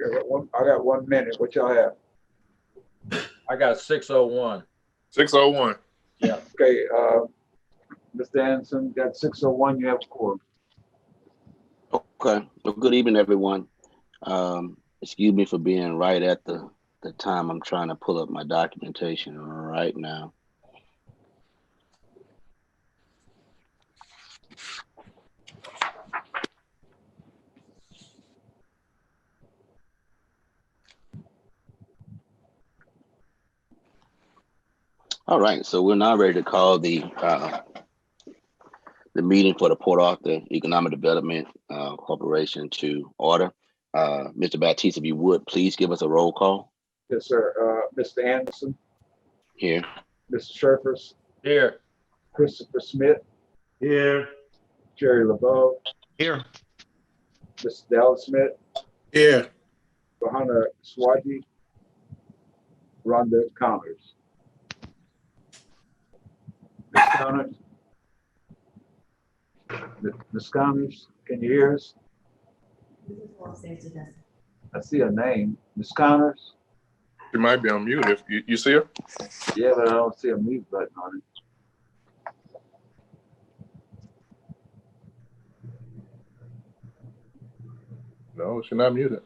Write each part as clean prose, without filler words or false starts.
I got 1 minute. What y'all have? I got 601. 601. Yeah. Okay, Mr. Anderson got 601. You have a quorum. Okay. Well, good evening, everyone. Excuse me for being right at the time. I'm trying to pull up my documentation right now. All right, so we're now ready to call the meeting for the Port Arthur Economic Development Corporation to order. Mr. Baptiste, if you would, please give us a roll call. Yes, sir. Mr. Anderson. Here. Mr. Sherfers. Here. Christopher Smith. Here. Jerry LeBeau. Here. Mr. Dallas Smith. Here. Bahana Swaji. Rhonda Connors. Ms. Connors. Ms. Connors, can you hear us? I see a name. Ms. Connors? She might be on mute. If you see her? Yeah, but I don't see a mute button on it. No, she's not muted.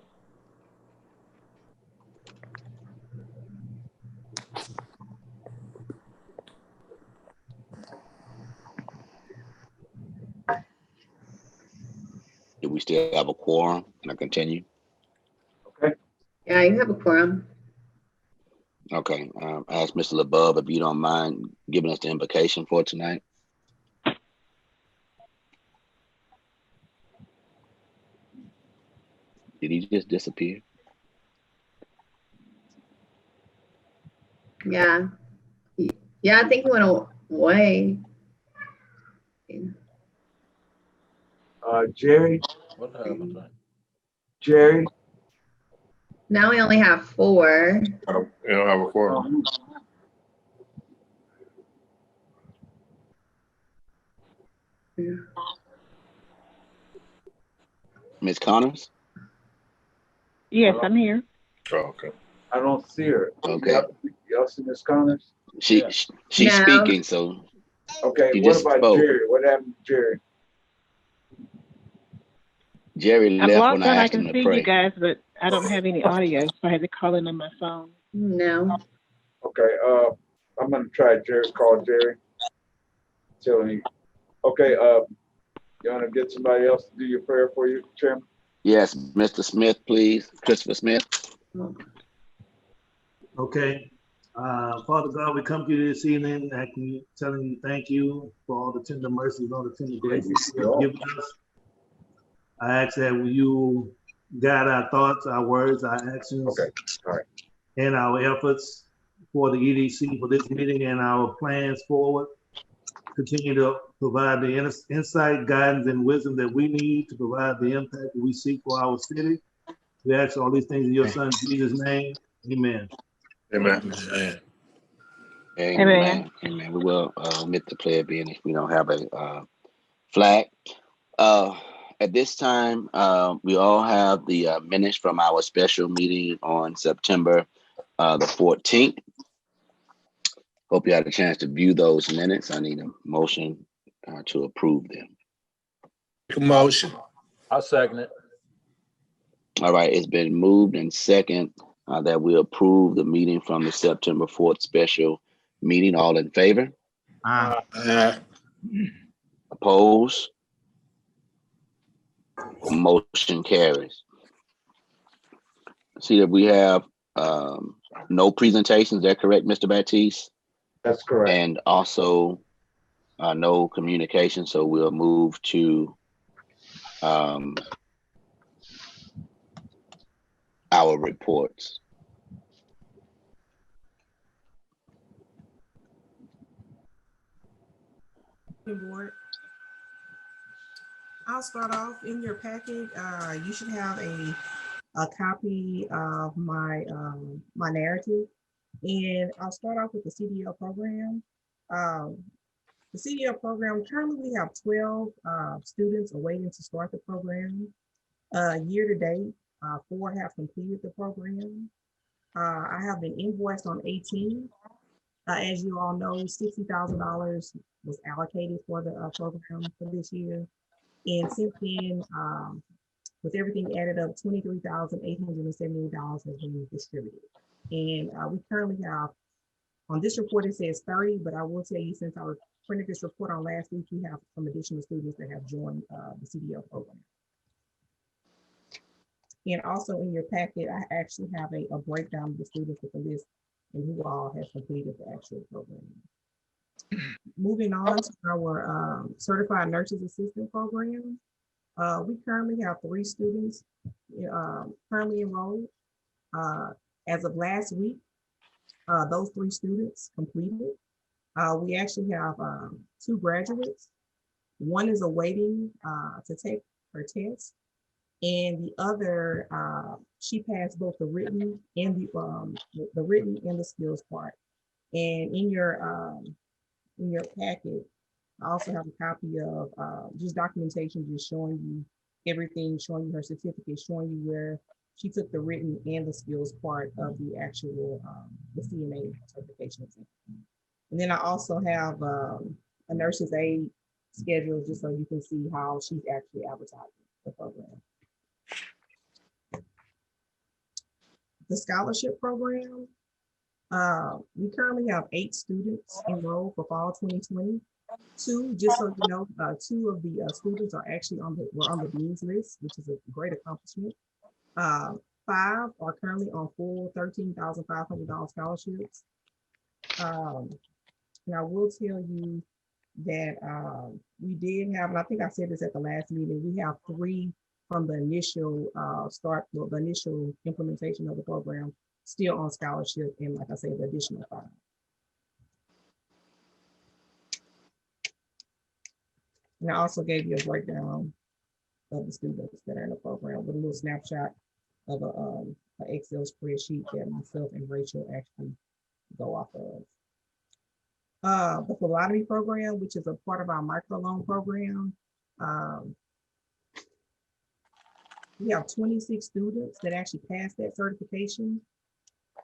Do we still have a quorum? Can I continue? Okay. Yeah, you have a quorum. Okay. Ask Mr. LeBeau if you don't mind giving us the invocation for tonight. Did he just disappear? Yeah. Yeah, I think he went away. Jerry? What happened? Jerry? Now we only have 4. You don't have a quorum. Ms. Connors? Yes, I'm here. Oh, okay. I don't see her. Okay. Y'all see Ms. Connors? She's No. speaking, so Okay, she what just about spoke. Jerry? What happened to Jerry? Jerry I've left logged when on. I I asked him can to see pray. you guys, but I don't have any audio, so I had to call in on my phone. No. Okay, I'm gonna try Jerry, call Jerry. Tell him. Okay, you wanna get somebody else to do your prayer for you, Chairman? Yes, Mr. Smith, please. Christopher Smith. Okay. Father God, we come to you this evening, telling you thank you for all the tender mercies, all the tender graces you have given us. I ask that you guide our thoughts, our words, our actions, Okay, all right. and our efforts for the EDC for this meeting and our plans forward. Continue to provide the insight, guidance, and wisdom that we need to provide the impact that we seek for our city. We ask all these things in your son Jesus' name. Amen. Amen. Amen. Amen. We will omit the player being if we don't have a flag. At this time, we all have the minutes from our special meeting on September the 14th. Hope you had a chance to view those minutes. I need a motion to approve them. Motion. I'll second it. All right, it's been moved and second that we approve the meeting from the September 4th special meeting. All in favor? Opposed? Motion carries. See that we have no presentations. Is that correct, Mr. Baptiste? That's correct. And also no communication. So we'll move to our reports. Board. I'll start off in your packet. You should have a copy of my my narrative, and I'll start off with the CDL program. The CDL program, currently we have 12 students awaiting to start the program. Year to date, 4 have completed the program. I have been invoiced on 18. As you all know, $60,000 was allocated for the program for this year. And since then, with everything added up, $23,878 has been distributed. And we currently have, on this report, it says 30, but I will tell you, since I printed this report on last week, we have some additional students that have joined the CDL program. And also in your packet, I actually have a breakdown of the students with the list and who all has completed the actual program. Moving on to our certified nurses assistant program. We currently have 3 students currently enrolled. As of last week, those 3 students completed. We actually have 2 graduates. One is awaiting to take her test, and the other, she passed both the written and the written and the skills part. And in your packet, I also have a copy of just documentation, just showing you everything, showing you her certificate, showing you where she took the written and the skills part of the actual the CNA certification exam. And then I also have a nurse's aid schedule, just so you can see how she's actually advertising the program. The scholarship program, we currently have 8 students enrolled for fall 2020. 2, just so you know, 2 of the students are actually were on the dean's list, which is a great accomplishment. 5 are currently on full $13,500 scholarships. And I will tell you that we did have, and I think I said this at the last meeting, we have 3 from the initial the initial implementation of the program still on scholarship, and like I said, the additional 5. And I also gave you a breakdown of the students that are in the program with a little snapshot of an Excel spreadsheet that myself and Rachel actually go off of. The phlebotomy program, which is a part of our microloan program, we have 26 students that actually passed that certification.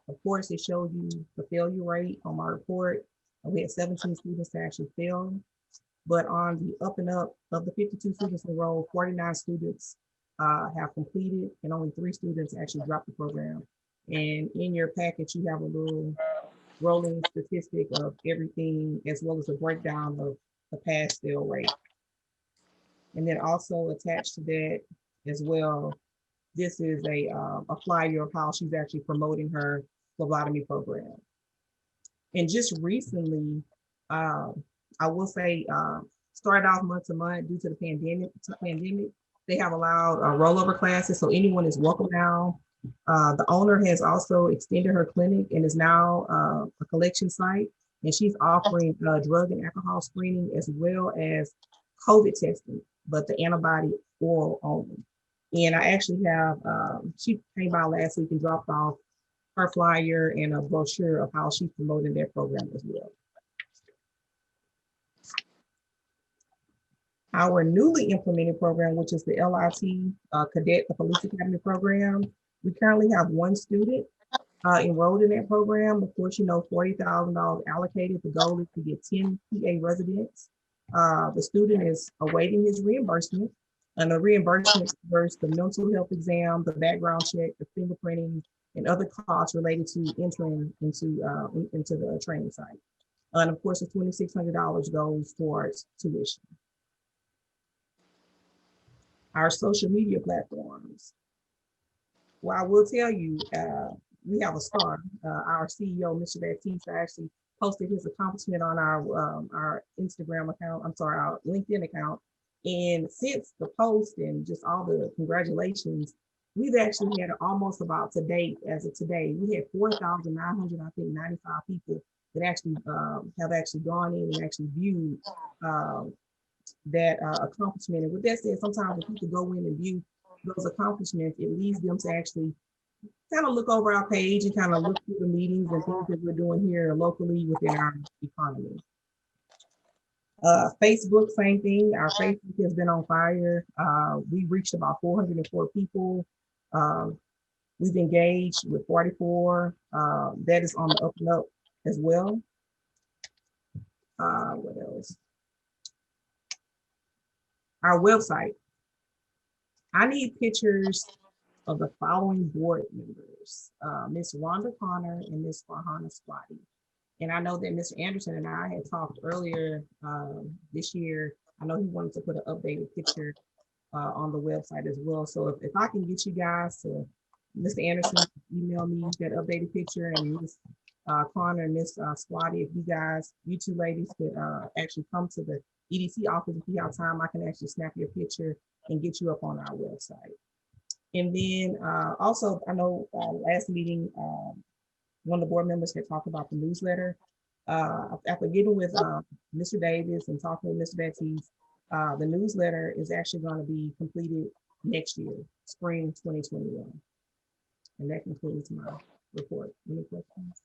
Of course, it showed you the failure rate on my report. We had 17 students that actually failed. But on the up and up of the 52 students enrolled, 49 students have completed, and only 3 students actually dropped the program. And in your package, you have a little rolling statistic of everything, as well as a breakdown of the pass fail rate. And then also attached to that as well, this is a flyer of how she's actually promoting her phlebotomy program. And just recently, I will say, started off month to month due to the pandemic. They have allowed rollover classes, so anyone is welcome now. The owner has also extended her clinic and is now a collection site, and she's offering drug and alcohol screening as well as COVID testing, but the antibody oral only. And I actually have, she came by last week and dropped off her flyer and a brochure of how she's promoting their program as well. Our newly implemented program, which is the LIT Cadet, the Police Academy program, we currently have 1 student enrolled in that program. Of course, you know, $40,000 allocated. The goal is to get 10 PA residents. The student is awaiting his reimbursement, and the reimbursement covers the mental health exam, the background check, the fingerprinting, and other costs related to entering into the training site. And of course, the $2,600 goes towards tuition. Our social media platforms. Well, I will tell you, we have a star. Our CEO, Mr. Baptiste, actually posted his accomplishment on our Instagram account. I'm sorry, our LinkedIn account. And since the post and just all the congratulations, we've actually had almost about to date, as of today, we had 4,900, I think 95 people that actually have actually gone in and actually viewed that accomplishment. And with that said, sometimes when people go in and view those accomplishments, it leads them to actually kind of look over our page and kind of look through the meetings and things that we're doing here locally within our economy. Facebook, same thing. Our Facebook has been on fire. We reached about 404 people. We've engaged with 44. That is on the up and up as well. What else? Our website. I need pictures of the following board members, Miss Rhonda Connor and Miss Farhana Squatty. And I know that Mr. Anderson and I had talked earlier this year. I know he wanted to put an updated picture on the website as well. So if I can get you guys to, Mr. Anderson, email me that updated picture, and Miss Connor and Miss Squatty, if you two ladies could actually come to the EDC office if you have time, I can actually snap your picture and get you up on our website. And then also, I know last meeting, one of the board members had talked about the newsletter. After getting with Mr. Davis and talking with Mr. Baptiste, the newsletter is actually going to be completed next year, spring 2021. And that concludes my report. Any questions?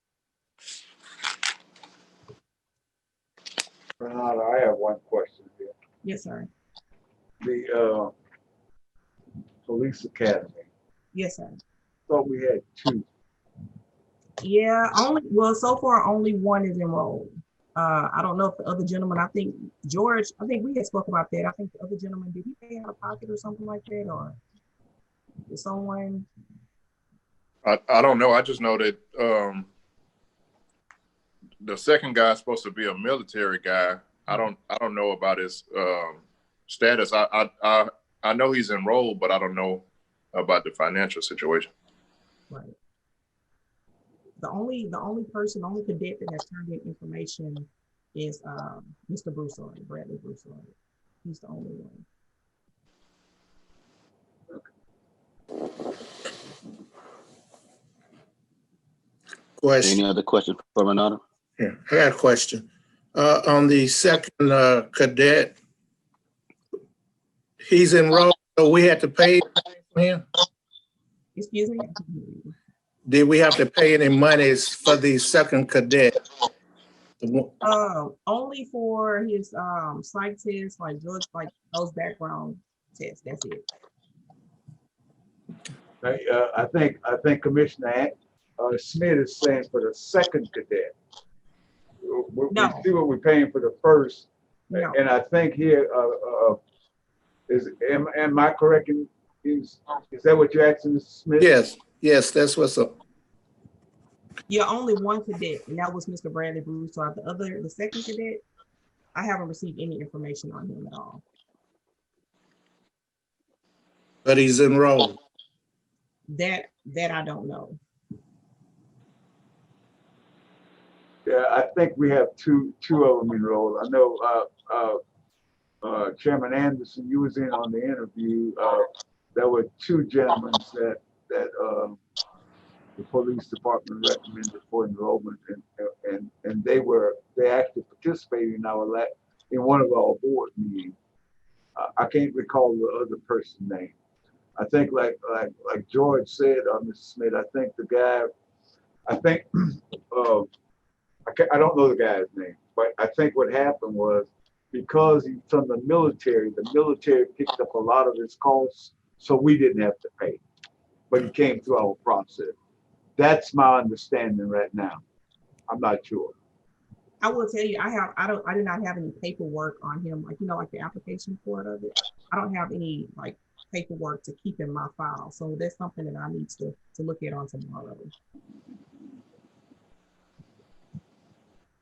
Renata, I have one question here. Yes, sir. The police academy. Yes, sir. Thought we had 2. Yeah, so far only one is enrolled. I don't know if the other gentleman, I think George, I think we had spoke about that. I think the other gentleman, did he pay out of pocket or something like that, or did someone? I don't know. I just know that the second guy is supposed to be a military guy. I don't know about his status. I know he's enrolled, but I don't know about the financial situation. Right. The only cadet that has turned in information is Mr. Broussard, Bradley Broussard. He's the only one. Question. Any other questions for Renata? Yeah, I got a question. On the second cadet, he's enrolled, so we had to pay for him? Excuse me? Did we have to pay any monies for the second cadet? Only for his psych tests, like George, like those background tests. That's it. I think Commissioner Smith is saying for the second cadet. We see what we're paying for the first, No. and I think here am I correct? Is that what you're asking, Mr. Smith? Yes, that's what's up. Yeah, only one cadet, and that was Mr. Bradley Bruce. So the second cadet, I haven't received any information on him at all. But he's enrolled. That I don't know. Yeah, I think we have two of them enrolled. I know Chairman Anderson, you was in on the interview. There were 2 gentlemen that the police department recommended for enrollment, and they actually participated in one of our board meetings. I can't recall the other person's name. I think like George said, Mr. Smith, I think the guy, I don't know the guy's name, but I think what happened was because he's from the military picked up a lot of his costs, so we didn't have to pay, but he came through our process. That's my understanding right now. I'm not sure. I will tell you, I did not have any paperwork on him, like like the application part of it. I don't have any like paperwork to keep in my file, so that's something that I need to look at on tomorrow.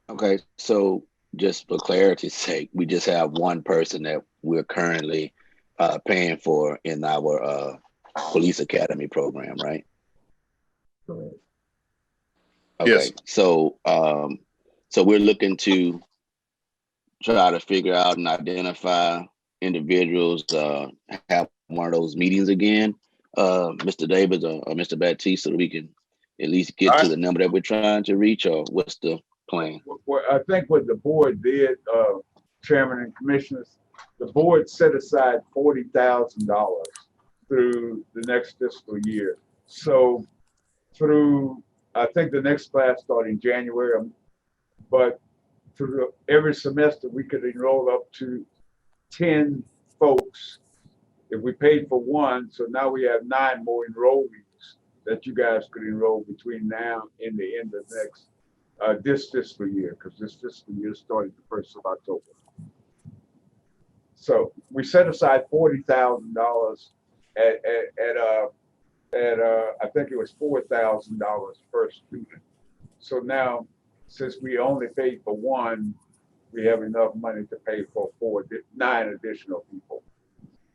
Okay, so just for clarity's sake, we just have one person that we're currently paying for in our police academy program, right? Correct. Okay, Yes. so we're looking to try to figure out and identify individuals, have one of those meetings again, Mr. Davis or Mr. Baptiste, so that we can at least get to the number that we're trying to reach, or what's the plan? Well, I think what the board did, Chairman and Commissioners, the board set aside $40,000 through the next fiscal year. So through, I think the next class started in January, but through every semester we could enroll up to 10 folks if we paid for one, so now we have 9 more enrollees that you guys could enroll between now and the end of next this fiscal year, because this fiscal year started the 1st of October. So we set aside $40,000 at I think it was $4,000 per student. So now, since we only paid for one, we have enough money to pay for 9 additional people.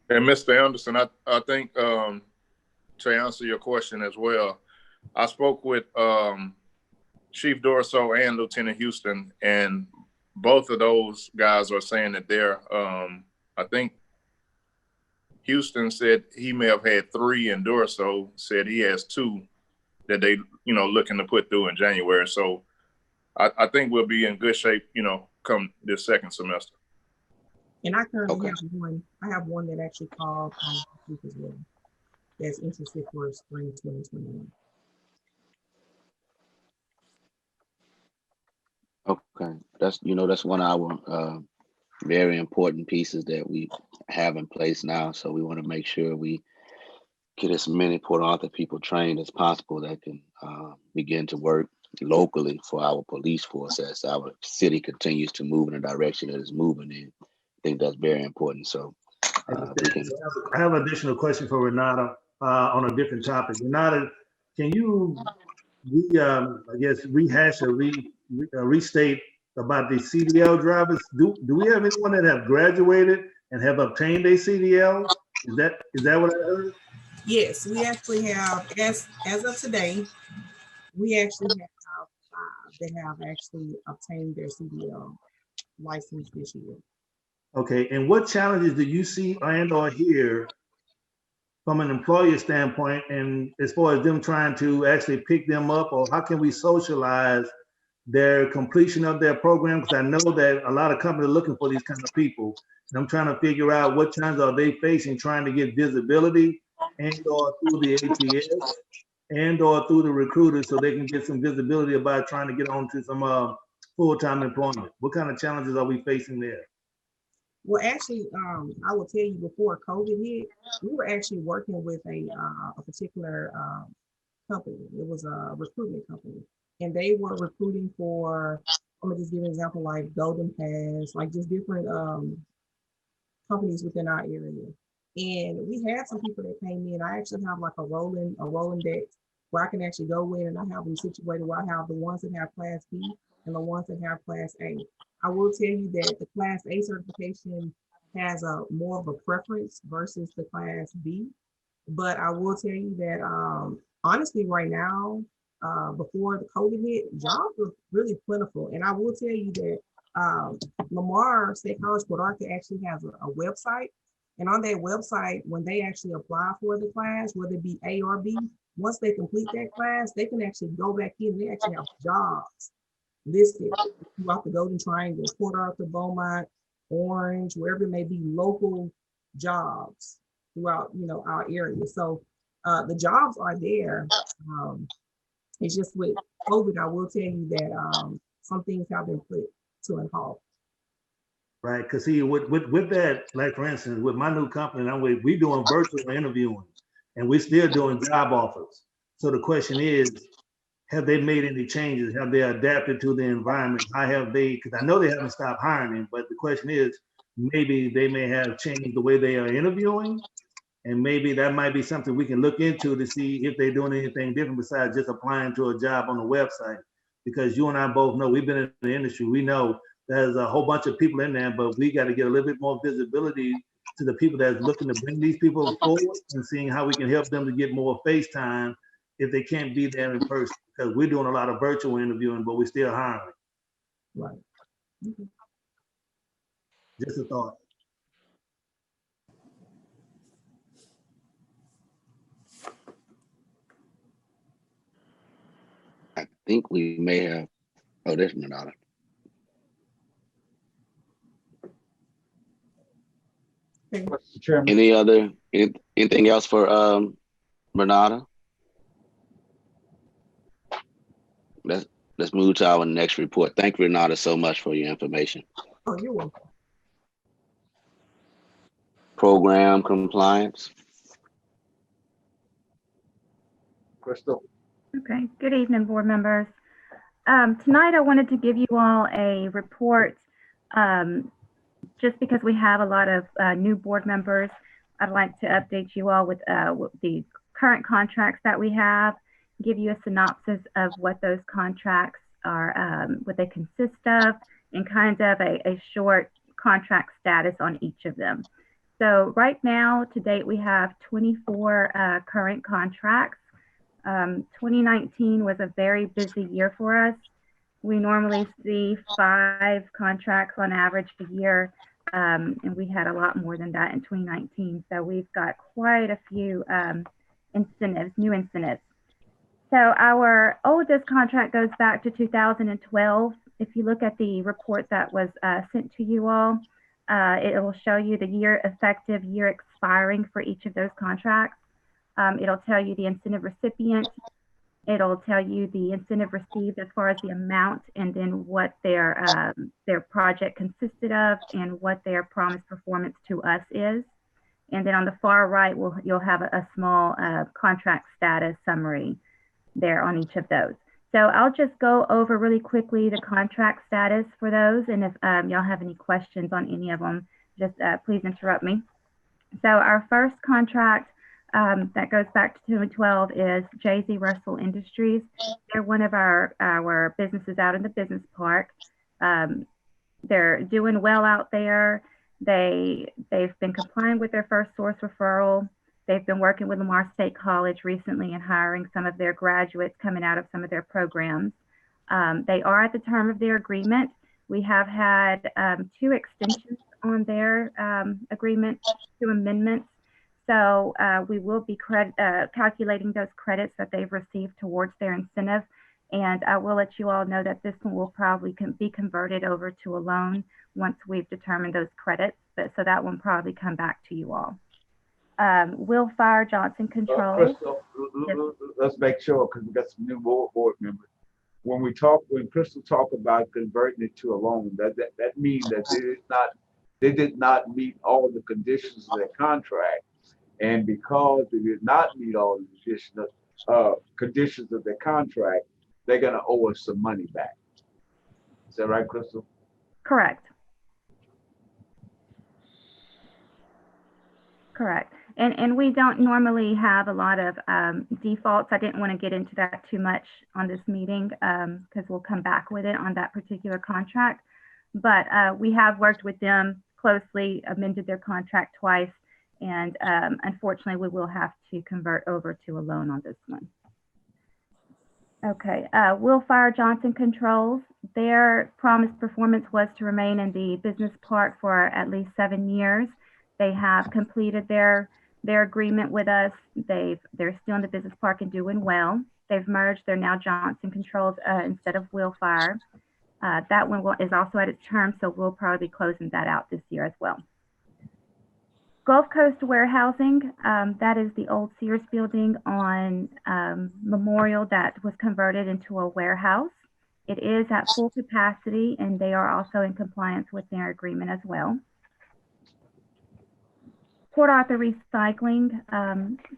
And Mr. Anderson, I think to answer your question as well, I spoke with Chief Dorso and Lieutenant Houston, and both of those guys are saying that they're, I think Houston said he may have had 3, and Dorso said he has 2 that they, looking to put through in January. So I think we'll be in good shape, come this second semester. And I currently have one. I have one that actually called this week as well. That's interested for spring 2021. Okay, that's one of our very important pieces that we have in place now. So we want to make sure we get as many Port Arthur people trained as possible that can begin to work locally for our police force as our city continues to move in the direction that it's moving in. I think that's very important. So I have an additional question for Renata on a different topic. Renata, can you I guess rehash or restate about the CDL drivers? Do we have anyone that have graduated and have obtained a CDL? Is that what I heard? Yes, we actually have, as of today, we actually have 5 that have actually obtained their CDL license this year. Okay, and what challenges do you see and or hear from an employer standpoint, and as far as them trying to actually pick them up, or how can we socialize their completion of their program? Because I know that a lot of companies are looking for these kind of people, and I'm trying to figure out what challenges are they facing trying to get visibility and or through the ATS and or through the recruiters so they can get some visibility about trying to get onto some full-time employment. What kind of challenges are we facing there? Well, actually, I will tell you, before COVID hit, we were actually working with a particular company. It was a recruitment company, and they were recruiting for, I'm gonna just give an example, like Golden Pass, like just different companies within our area. And we had some people that came in. I actually have like a rolling deck where I can actually go in, and I have them situated where I have the ones that have Class B and the ones that have Class A. I will tell you that the Class A certification has a more of a preference versus the Class B. But I will tell you that honestly, right now, before the COVID hit, jobs were really plentiful. And I will tell you that Lamar State College Port Arthur actually has a website. And on that website, when they actually apply for the class, whether it be A or B, once they complete that class, they can actually go back in. They actually have jobs listed throughout the Golden Triangle, Port Arthur, Beaumont, Orange, wherever it may be, local jobs throughout, our area. So the jobs are there. It's just with COVID, I will tell you that some things have been put to a halt. Right, because see, with that, like for instance, with my new company, we doing virtual interviewing, and we're still doing job offers. So the question is, have they made any changes? Have they adapted to the environment? How have they, because I know they haven't stopped hiring, but the question is, maybe they may have changed the way they are interviewing, and maybe that might be something we can look into to see if they're doing anything different besides just applying to a job on the website. Because you and I both know, we've been in the industry, we know there's a whole bunch of people in there, but we got to get a little bit more visibility to the people that's looking to bring these people forward and seeing how we can help them to get more face time if they can't be there in person. Because we're doing a lot of virtual interviewing, but we're still hiring. Right. Mm-hmm. Just a thought. I think we may have, oh, there's Renata. Mr. Chairman. Anything else for Renata? Let's move to our next report. Thank you, Renata, so much for your information. Oh, you're welcome. program compliance. Crystal? Okay, good evening, board members. Tonight I wanted to give you all a report just because we have a lot of new board members. I'd like to update you all with the current contracts that we have, give you a synopsis of what those contracts are, what they consist of, and kind of a short contract status on each of them. So right now, to date, we have 24 current contracts. 2019 was a very busy year for us. We normally see 5 contracts on average a year, and we had a lot more than that in 2019. So we've got quite a few incentives, new incentives. So our oldest contract goes back to 2012. If you look at the report that was sent to you all, it will show you the year effective, year expiring for each of those contracts. It'll tell you the incentive recipient. It'll tell you the incentive received as far as the amount, and then what their project consisted of and what their promised performance to us is. And then on the far right, you'll have a small contract status summary there on each of those. So I'll just go over really quickly the contract status for those. And if y'all have any questions on any of them, just please interrupt me. So our first contract that goes back to 2012 is J.Z. Russell Industries. They're one of our businesses out in the business park. They're doing well out there. They've been complying with their first source referral. They've been working with Lamar State College recently and hiring some of their graduates coming out of some of their programs. They are at the term of their agreement. We have had 2 extensions on their agreement, 2 amendments. So we will be calculating those credits that they've received towards their incentive. And I will let you all know that this one will probably be converted over to a loan once we've determined those credits. So that one probably come back to you all. Will Fire Johnson Controls. Crystal, let's make sure, because we got some new board members. When Crystal talk about converting it to a loan, that means that they did not meet all the conditions of their contract. And because they did not meet all the conditions of their contract, they're going to owe us some money back. Is that right, Crystal? Correct. Correct. And we don't normally have a lot of defaults. I didn't want to get into that too much on this meeting because we'll come back with it on that particular contract. But we have worked with them closely, amended their contract twice. And unfortunately, we will have to convert over to a loan on this one. Okay, Will Fire Johnson Controls. Their promised performance was to remain in the business park for at least 7 years. They have completed their agreement with us. They're still in the business park and doing well. They've merged. They're now Johnson Controls instead of Will Fire. That one is also at its term, so we'll probably be closing that out this year as well. Gulf Coast Warehousing, that is the old Sears building on Memorial that was converted into a warehouse. It is at full capacity, and they are also in compliance with their agreement as well. Port Arthur Recycling,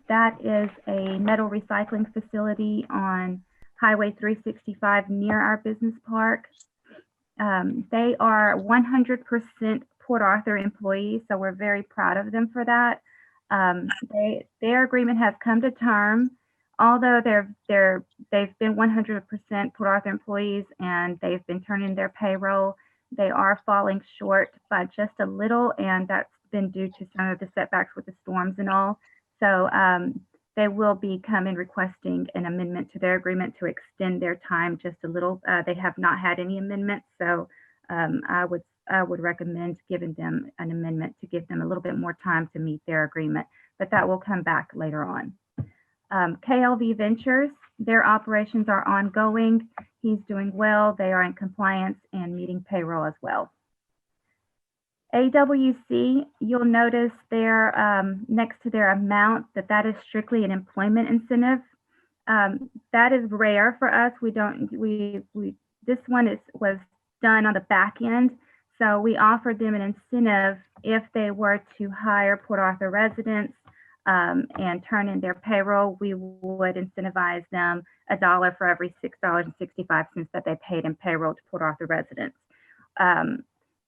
that is a metal recycling facility on Highway 365 near our business park. They are 100% Port Arthur employees, so we're very proud of them for that. Their agreement has come to term, although they've been 100% Port Arthur employees and they've been turning their payroll. They are falling short by just a little, and that's been due to some of the setbacks with the storms and all. So they will be coming requesting an amendment to their agreement to extend their time just a little. They have not had any amendments, so I would recommend giving them an amendment to give them a little bit more time to meet their agreement, but that will come back later on. KLV Ventures, their operations are ongoing. He's doing well. They are in compliance and meeting payroll as well. AWC, you'll notice there next to their amount that is strictly an employment incentive. That is rare for us. This one was done on the back end. So we offered them an incentive if they were to hire Port Arthur residents and turn in their payroll. We would incentivize them $1 for every $6.65 that they paid in payroll to Port Arthur residents.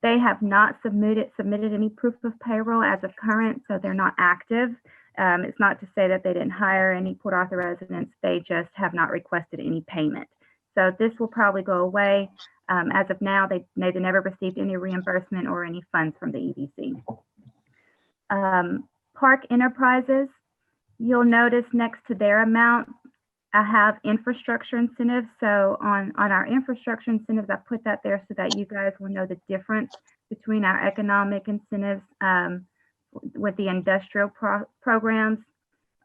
They have not submitted any proof of payroll as of current, so they're not active. It's not to say that they didn't hire any Port Arthur residents, they just have not requested any payment. So this will probably go away. As of now, they never received any reimbursement or any funds from the EDC. Park Enterprises, you'll notice next to their amount, I have infrastructure incentives. So on our infrastructure incentives, I put that there so that you guys will know the difference between our economic incentives with the industrial programs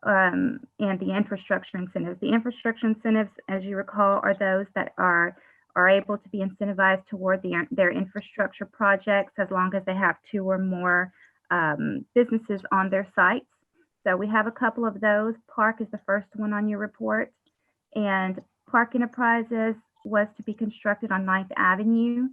and the infrastructure incentives. The infrastructure incentives, as you recall, are those that are able to be incentivized toward their infrastructure projects as long as they have 2 or more businesses on their sites. So we have a couple of those. Park is the first one on your report. And Park Enterprises was to be constructed on 9th Avenue.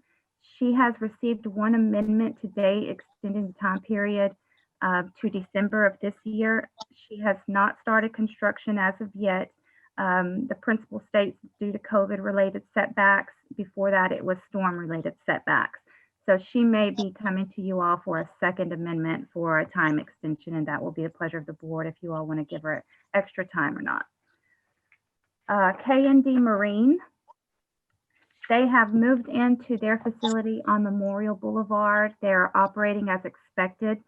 She has received 1 amendment today extending the time period to December of this year. She has not started construction as of yet. The principal states due to COVID-related setbacks. Before that, it was storm-related setbacks. So she may be coming to you all for a 2nd amendment for a time extension, and that will be a pleasure of the board if you all want to give her extra time or not. K&D Marine, they have moved into their facility on Memorial Boulevard. They're operating as expected.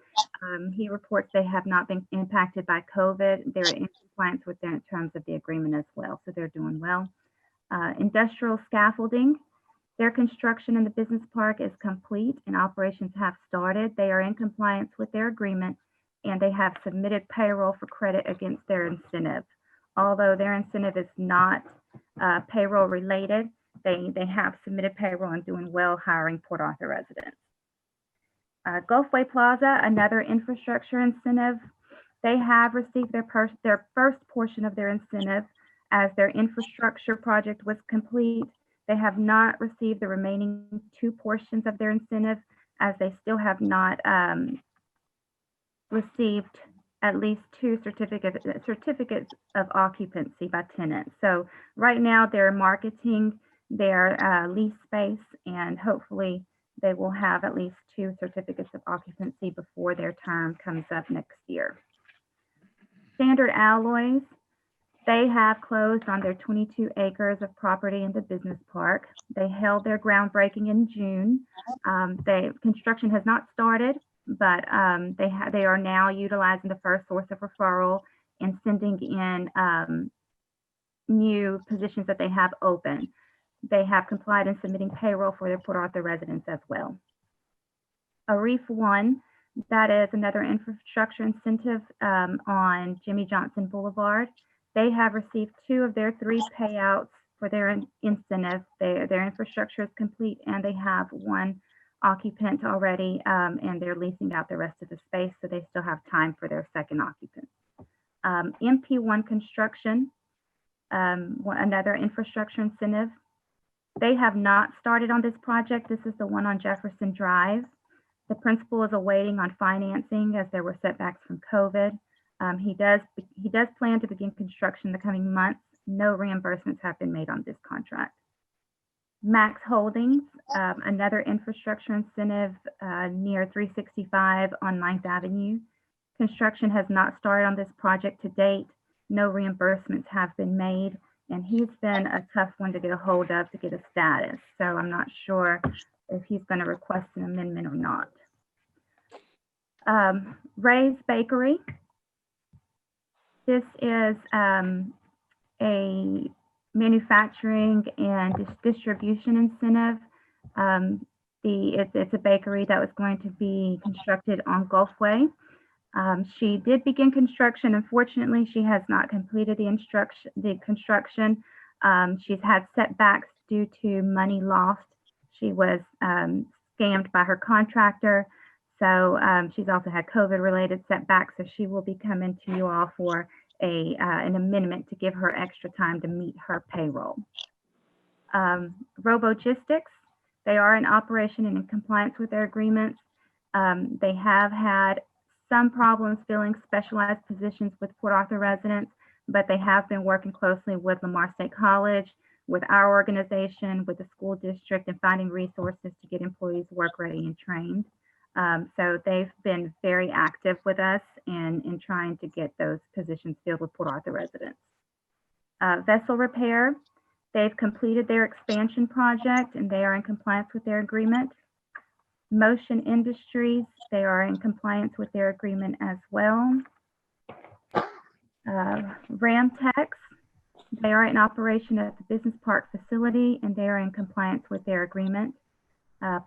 He reports they have not been impacted by COVID. They're in compliance with their terms of the agreement as well, so they're doing well. Industrial Scaffolding, their construction in the business park is complete and operations have started. They are in compliance with their agreement and they have submitted payroll for credit against their incentive. Although their incentive is not payroll related, they have submitted payroll and doing well hiring Port Arthur residents. Gulfway Plaza, another infrastructure incentive. They have received their first portion of their incentive as their infrastructure project was complete. They have not received the remaining 2 portions of their incentive as they still have not received at least 2 certificates of occupancy by tenants. So right now they're marketing their lease space and hopefully they will have at least 2 certificates of occupancy before their term comes up next year. Standard Alloys, they have closed on their 22 acres of property in the business park. They held their groundbreaking in June. Construction has not started, but they are now utilizing the first source of referral and sending in new positions that they have open. They have complied in submitting payroll for their Port Arthur residents as well. Arif One, that is another infrastructure incentive on Jimmy Johnson Boulevard. They have received 2 of their 3 payouts for their incentive. Their infrastructure is complete and they have 1 occupant already and they're leasing out the rest of the space, so they still have time for their 2nd occupant. MP1 Construction, another infrastructure incentive. They have not started on this project. This is the one on Jefferson Drive. The principal is awaiting on financing as there were setbacks from COVID. He does plan to begin construction in the coming months. No reimbursements have been made on this contract. Max Holdings, another infrastructure incentive near 365 on 9th Avenue. Construction has not started on this project to date. No reimbursements have been made, and he's been a tough one to get a hold of to get a status. So I'm not sure if he's going to request an amendment or not. Ray's Bakery. This is a manufacturing and distribution incentive. It's a bakery that was going to be constructed on Gulfway. She did begin construction. Unfortunately, she has not completed the construction. She's had setbacks due to money lost. She was scammed by her contractor. So she's also had COVID-related setbacks. So she will be coming to you all for an amendment to give her extra time to meet her payroll. Robogistics, They are in operation and in compliance with their agreements. They have had some problems filling specialized positions with Port Arthur residents, but they have been working closely with Lamar State College, with our organization, with the school district, and finding resources to get employees work ready and trained. So they've been very active with us in trying to get those positions filled with Port Arthur residents. Vessel repair, they've completed their expansion project and they are in compliance with their agreement. Motion Industries, they are in compliance with their agreement as well. Ramtex, they are in operation at the Business Park facility and they are in compliance with their agreement.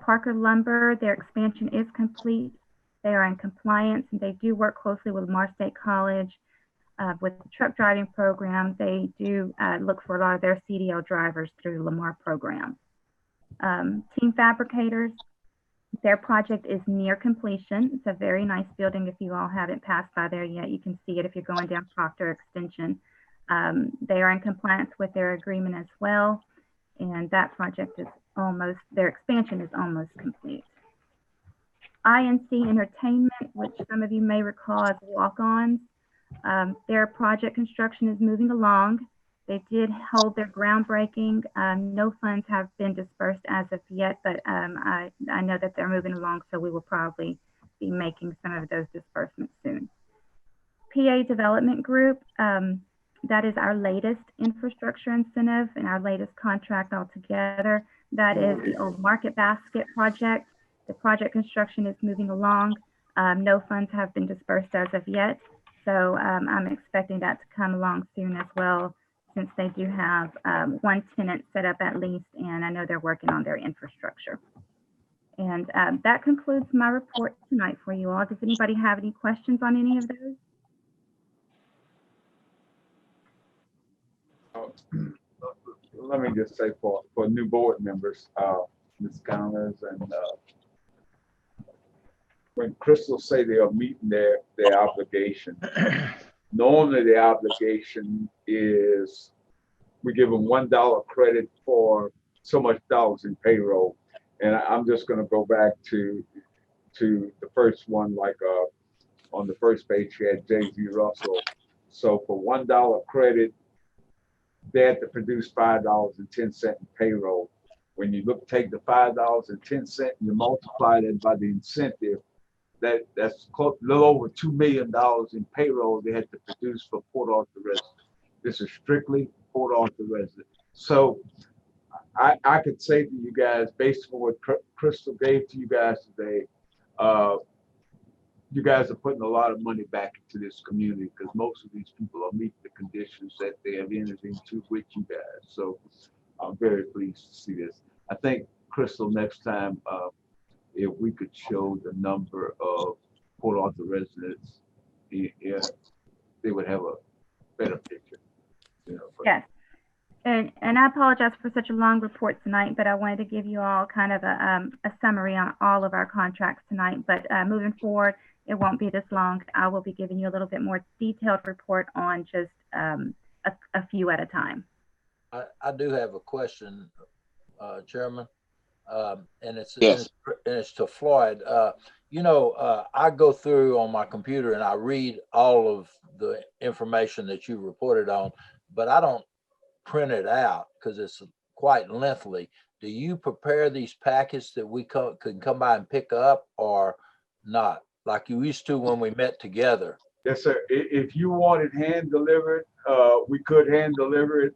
Parker Lumber, their expansion is complete. They are in compliance and they do work closely with Lamar State College with the truck driving program. They do look for a lot of their CDL drivers through the Lamar program. Team Fabricators, their project is near completion. It's a very nice building. If you all haven't passed by there yet, you can see it if you're going down Proctor Extension. They are in compliance with their agreement as well. And that project is almost, their expansion is almost complete. INC Entertainment, which some of you may recall as Walk-Ons, their project construction is moving along. They did hold their groundbreaking. No funds have been dispersed as of yet, but I know that they're moving along, so we will probably be making some of those disbursements soon. PA Development Group, that is our latest infrastructure incentive and our latest contract altogether. That is the old Market Basket project. The project construction is moving along. No funds have been dispersed as of yet, so I'm expecting that to come along soon as well, since they do have one tenant set up at least, and I know they're working on their infrastructure. And that concludes my report tonight for you all. Does anybody have any questions on any of those? Let me just say for new board members, Ms. Connors, and when Crystal say they are meeting their obligation, normally the obligation is we give them $1 credit for so much dollars in payroll. And I'm just going to go back to the first one, like on the first page, you had J.Z. Russell. So for $1 credit, they had to produce $5.10 in payroll. When you take the $5.10, you multiply that by the incentive, that's close, a little over $2 million in payroll they had to produce for Port Arthur residents. This is strictly Port Arthur residents. So I could say to you guys, based on what Crystal gave to you guys today, you guys are putting a lot of money back into this community because most of these people are meeting the conditions that they have entered into with you guys. So I'm very pleased to see this. I think, Crystal, next time, if we could show the number of Port Arthur residents, they would have a better picture. You know, yes. And I apologize for such a long report tonight, but I wanted to give you all kind of a summary on all of our contracts tonight. But moving forward, it won't be this long. I will be giving you a little bit more detailed report on just a few at a time. I do have a question, Chairman, and it's to Floyd. You know, I go through on my computer and I read all of the information that you reported on, but I don't print it out because it's quite lengthy. Do you prepare these packets that we could come by and pick up, or not, like you used to when we met together? Yes, sir. If you want it hand delivered, we could hand deliver it.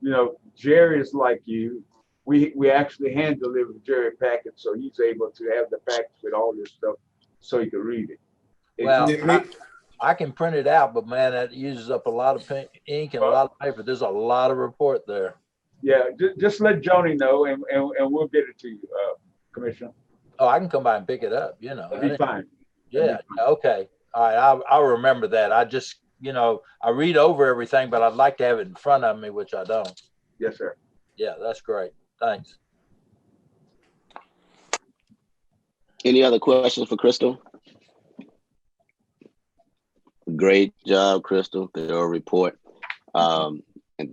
You know, Jerry is like you. We actually hand deliver Jerry packets, so he's able to have the packets with all this stuff so he can read it. Well, I can print it out, but man, that uses up a lot of ink and a lot of paper. There's a lot of report there. Yeah, just let Joni know, and we'll get it to you, Commissioner. Oh, I can come by and pick it up. You know, that'd be fine. Yeah. Okay. All right. I'll remember that. I just, you know, I read over everything, but I'd like to have it in front of me, which I don't. Yes, sir. Yeah, that's great. Thanks. Any other questions for Crystal? Great job, Crystal, thorough report. And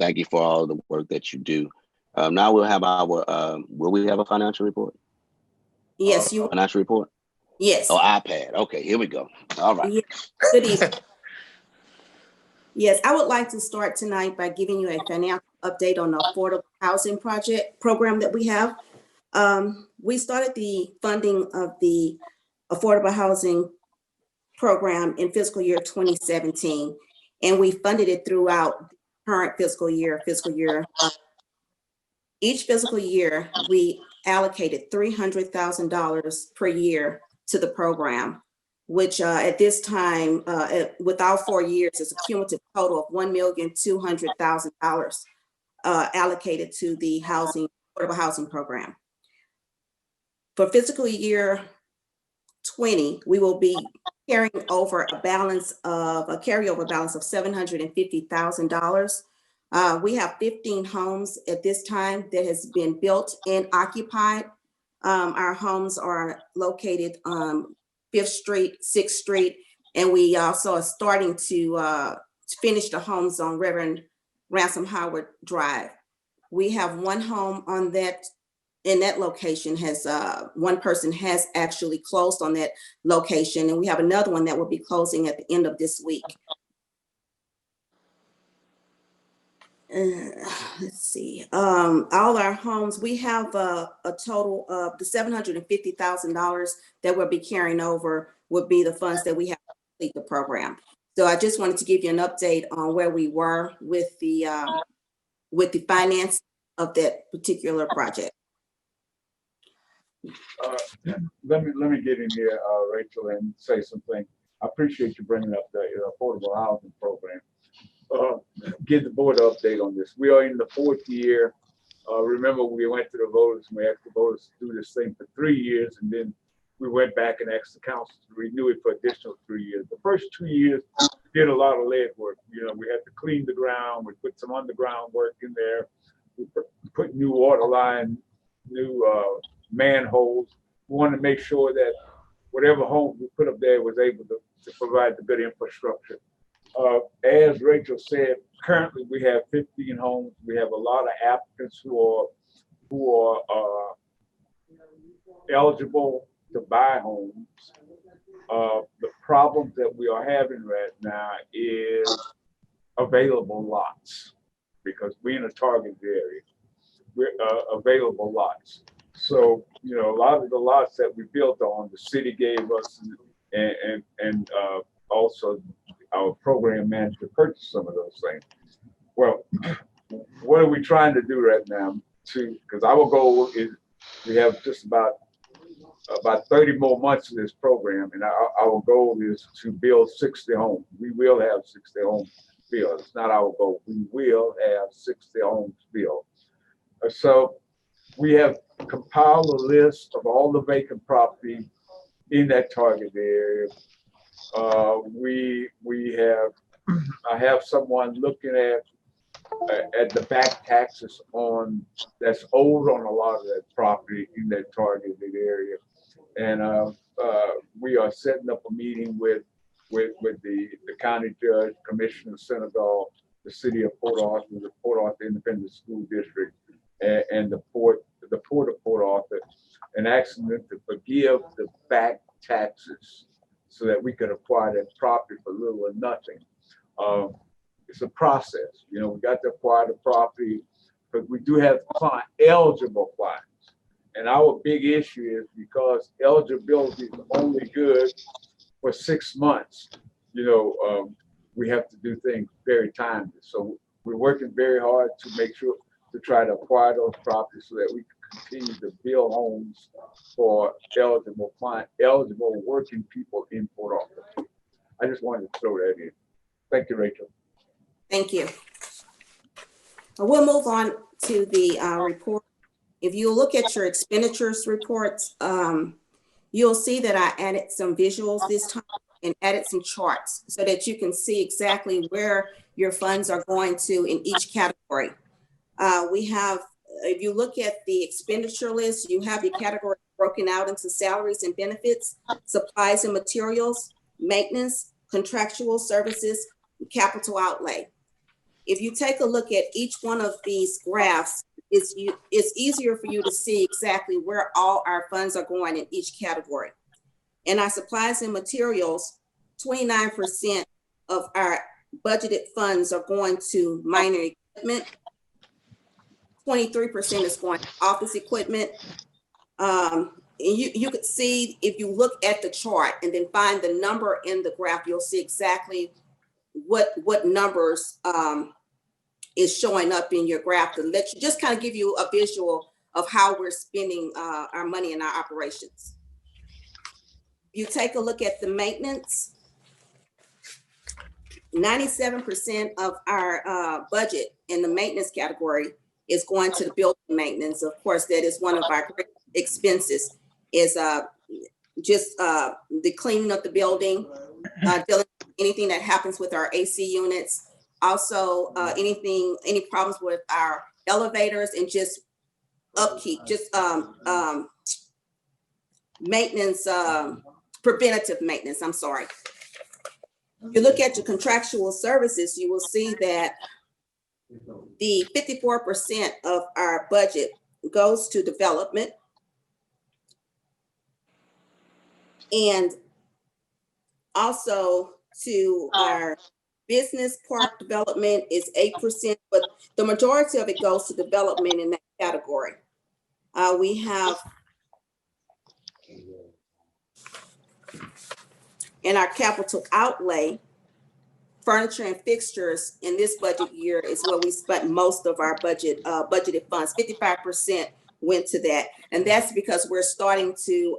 thank you for all the work that you do. Now we'll have our, will we have a financial report? Yes, you. Financial report? Yes. Oh, iPad. Okay, here we go. All right. Yeah. Good evening. Yes, I would like to start tonight by giving you a financial update on the affordable housing program that we have. We started the funding of the affordable housing program in fiscal year 2017, and we funded it throughout the current fiscal year. Each fiscal year, we allocated $300,000 per year to the program, which at this time, with all 4 years, is a cumulative total of $1,200,000 allocated to the affordable housing program. For fiscal year 20, we will be carrying over a carryover balance of $750,000. We have 15 homes at this time that has been built and occupied. Our homes are located on 5th Street, 6th Street, and we also are starting to finish the homes on Reverend Ransom Howard Drive. We have one home on in that location one person has actually closed on that location, and we have another one that will be closing at the end of this week. Let's see. All our homes, we have a total of the $750,000 that we'll be carrying over would be the funds that we have to complete the program. So I just wanted to give you an update on where we were with the finance of that particular project. Let me get in here, Rachel, and say something. I appreciate you bringing up the affordable housing program. Give the board an update on this. We are in the 4th year. Remember, we went to the voters and we asked the voters to do this thing for 3 years, and then we went back and asked the council to renew it for additional 3 years. The first 2 years, we did a lot of lead work. You know, we had to clean the ground. We put some underground work in there. We put new water line, new manholes. We wanted to make sure that whatever home we put up there was able to provide the good infrastructure. As Rachel said, currently we have 15 homes. We have a lot of applicants who are eligible to buy homes. The problem that we are having right now is available lots, because we're in a target area. We're available lots. So, you know, a lot of the lots that we built on, the city gave us, and also our program managed to purchase some of those things. Well, what are we trying to do right now? Because our goal is we have just about 30 more months of this program, and our goal is to build 60 homes. We will have 60 homes built. It's not our goal. We will have 60 homes built. So we have compiled a list of all the vacant property in that target area. I have someone looking at the back taxes that's owed on a lot of that property in that targeted area, and we are setting up a meeting with the county judge, Commissioner Senegal, the city of Port Arthur, the Port Arthur Independent School District, and the port of Port Arthur, and asking them to forgive the back taxes so that we could acquire that property for little or nothing. It's a process. You know, we got to acquire the property, but we do have eligible clients. And our big issue is because eligibility is only good for 6 months, you know, we have to do things very timely. So we're working very hard to make sure to try to acquire those properties so that we can continue to build homes for eligible working people in Port Arthur. I just wanted to throw that in. Thank you, Rachel. Thank you. We'll move on to the report. If you look at your expenditures reports, you'll see that I added some visuals this time and added some charts so that you can see exactly where your funds are going to in each category. If you look at the expenditure list, you have your category broken out into salaries and benefits, supplies and materials, maintenance, contractual services, and capital outlay. If you take a look at each one of these graphs, it's easier for you to see exactly where all our funds are going in each category. In our supplies and materials, 29% of our budgeted funds are going to minor equipment. 23% is going to office equipment. And you could see, if you look at the chart and then find the number in the graph, you'll see exactly what numbers is showing up in your graph to let you just kind of give you a visual of how we're spending our money in our operations. You take a look at the maintenance, 97% of our budget in the maintenance category is going to the building maintenance. Of course, that is one of our expenses, is just the cleaning of the building, dealing with anything that happens with our AC units, also any problems with our elevators, and just upkeep, just maintenance, preventative maintenance, I'm sorry. You look at your contractual services, you will see that the 54% of our budget goes to development, and also to our business park development is 8%, but the majority of it goes to development in that category. We have in our capital outlay, furniture and fixtures in this budget year is where we spent most of our budgeted funds. 55% went to that, and that's because we're starting to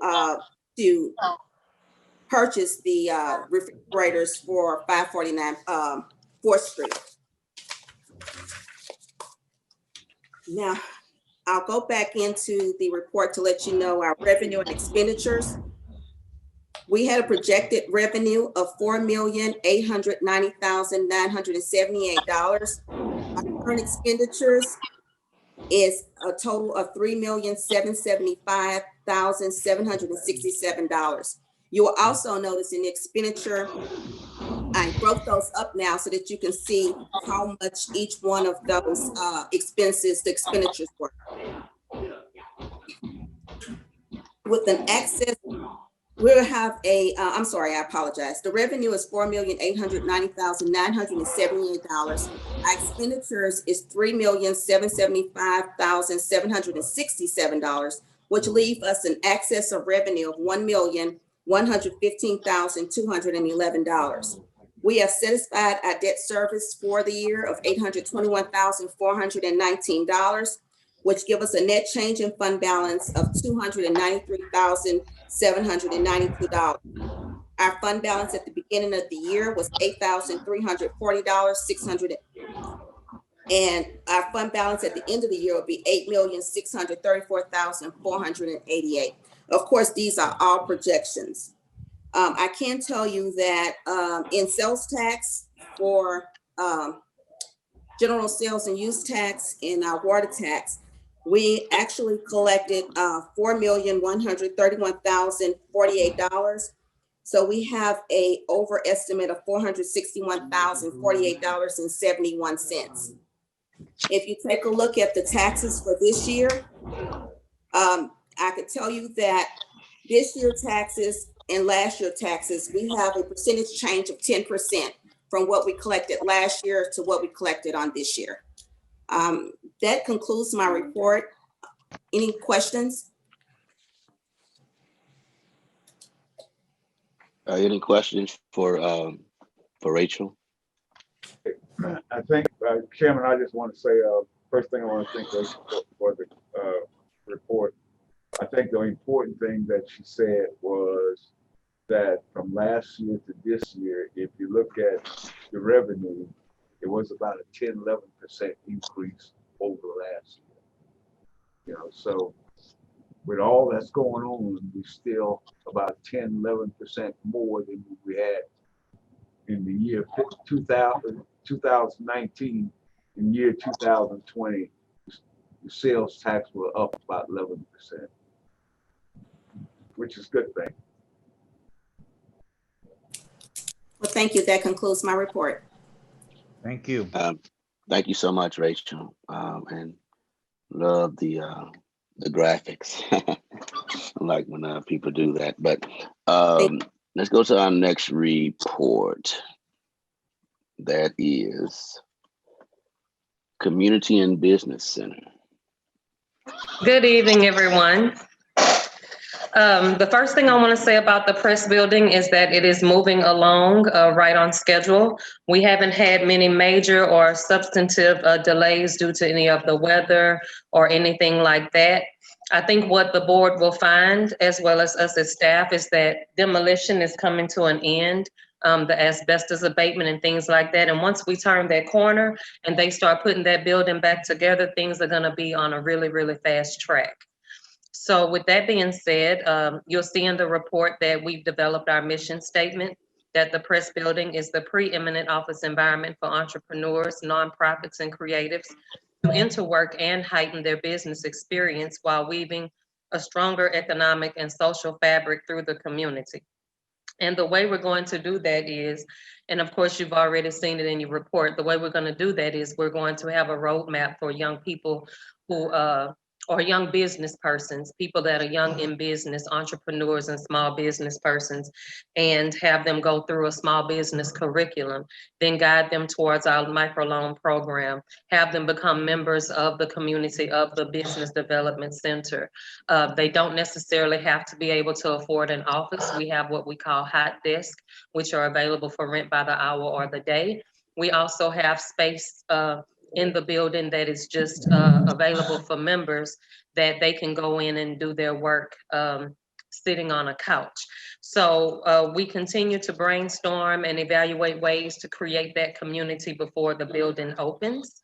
purchase the refrigerators for 549 4th Street. Now, I'll go back into the report to let you know our revenue and expenditures. We had a projected revenue of $4,890,978. Our current expenditures is a total of $3,775,767. You will also notice in the expenditure, I broke those up now so that you can see how much each one of those the expenditures were. With an excess, we'll have I'm sorry, I apologize. The revenue is $4,890,978. Our expenditures is $3,775,767, which leave us an excess of revenue of $1,115,211. We have satisfied our debt service for the year of $821,419, which give us a net change in fund balance of $293,792. Our fund balance at the beginning of the year was $8,340,600, and our fund balance at the end of the year will be $8,634,488. Of course, these are all projections. I can tell you that in sales tax for general sales and use tax and our water tax, we actually collected $4,131,048. So we have a over estimate of $461,048.71. If you take a look at the taxes for this year, I could tell you that this year's taxes and last year's taxes, we have a percentage change of 10% from what we collected last year to what we collected on this year. That concludes my report. Any questions? Any questions for Rachel? I think, Chairman, I just want to say, first thing I want to thank Rachel for the report. I think the important thing that she said was that from last year to this year, if you look at the revenue, it was about a 10-11% increase over last year. You know, so with all that's going on, we still about 10-11% more than we had in the year 2019. In year 2020, the sales tax were up about 11%, which is a good thing. Well, thank you. That concludes my report. Thank you. Thank you so much, Rachel. And Love the graphics. I like when people do that. But let's go to our next report. That is Community and Business Center. Good evening, everyone. The first thing I want to say about the press building is that it is moving along right on schedule. We haven't had many major or substantive delays due to any of the weather or anything like that. I think what the board will find, as well as us as staff, is that demolition is coming to an end, the asbestos abatement and things like that. And once we turn that corner and they start putting that building back together, things are going to be on a really, really fast track. So with that being said, you'll see in the report that we've developed our mission statement, that the press building is the preeminent office environment for entrepreneurs, nonprofits, and creatives to enter work and heighten their business experience while weaving a stronger economic and social fabric through the community. And the way we're going to do that is, and of course you've already seen it in your report, the way we're going to do that is we're going to have a roadmap for young people who or young business persons, people that are young in business, entrepreneurs and small business persons, and have them go through a small business curriculum, then guide them towards our microloan program, have them become members of the community of the Business Development Center. They don't necessarily have to be able to afford an office. We have what we call hot desk, which are available for rent by the hour or the day. We also have space in the building that is just available for members that they can go in and do their work sitting on a couch. So we continue to brainstorm and evaluate ways to create that community before the building opens.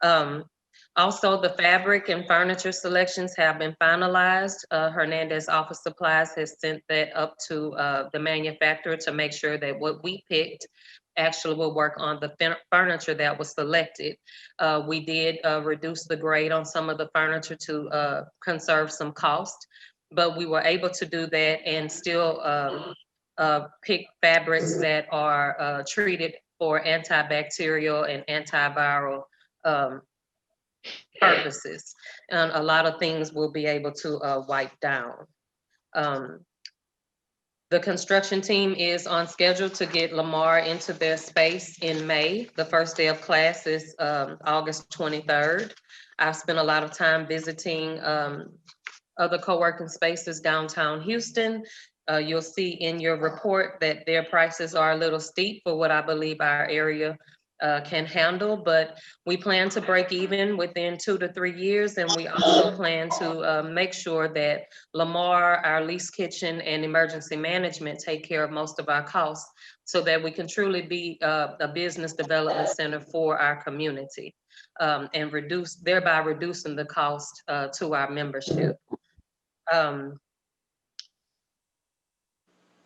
Also, the fabric and furniture selections have been finalized. Hernandez Office Supplies has sent that up to the manufacturer to make sure that what we picked actually will work on the furniture that was selected. We did reduce the grade on some of the furniture to conserve some cost, but we were able to do that and still pick fabrics that are treated for antibacterial and antiviral purposes. And a lot of things we'll be able to wipe down. The construction team is on schedule to get Lamar into their space in May. The first day of class is August 23rd. I've spent a lot of time visiting other co-working spaces downtown Houston. You'll see in your report that their prices are a little steep for what I believe our area can handle, but we plan to break even within 2 to 3 years. And we also plan to make sure that Lamar, our lease kitchen, and emergency management take care of most of our costs so that we can truly be a business development center for our community and thereby reducing the cost to our membership.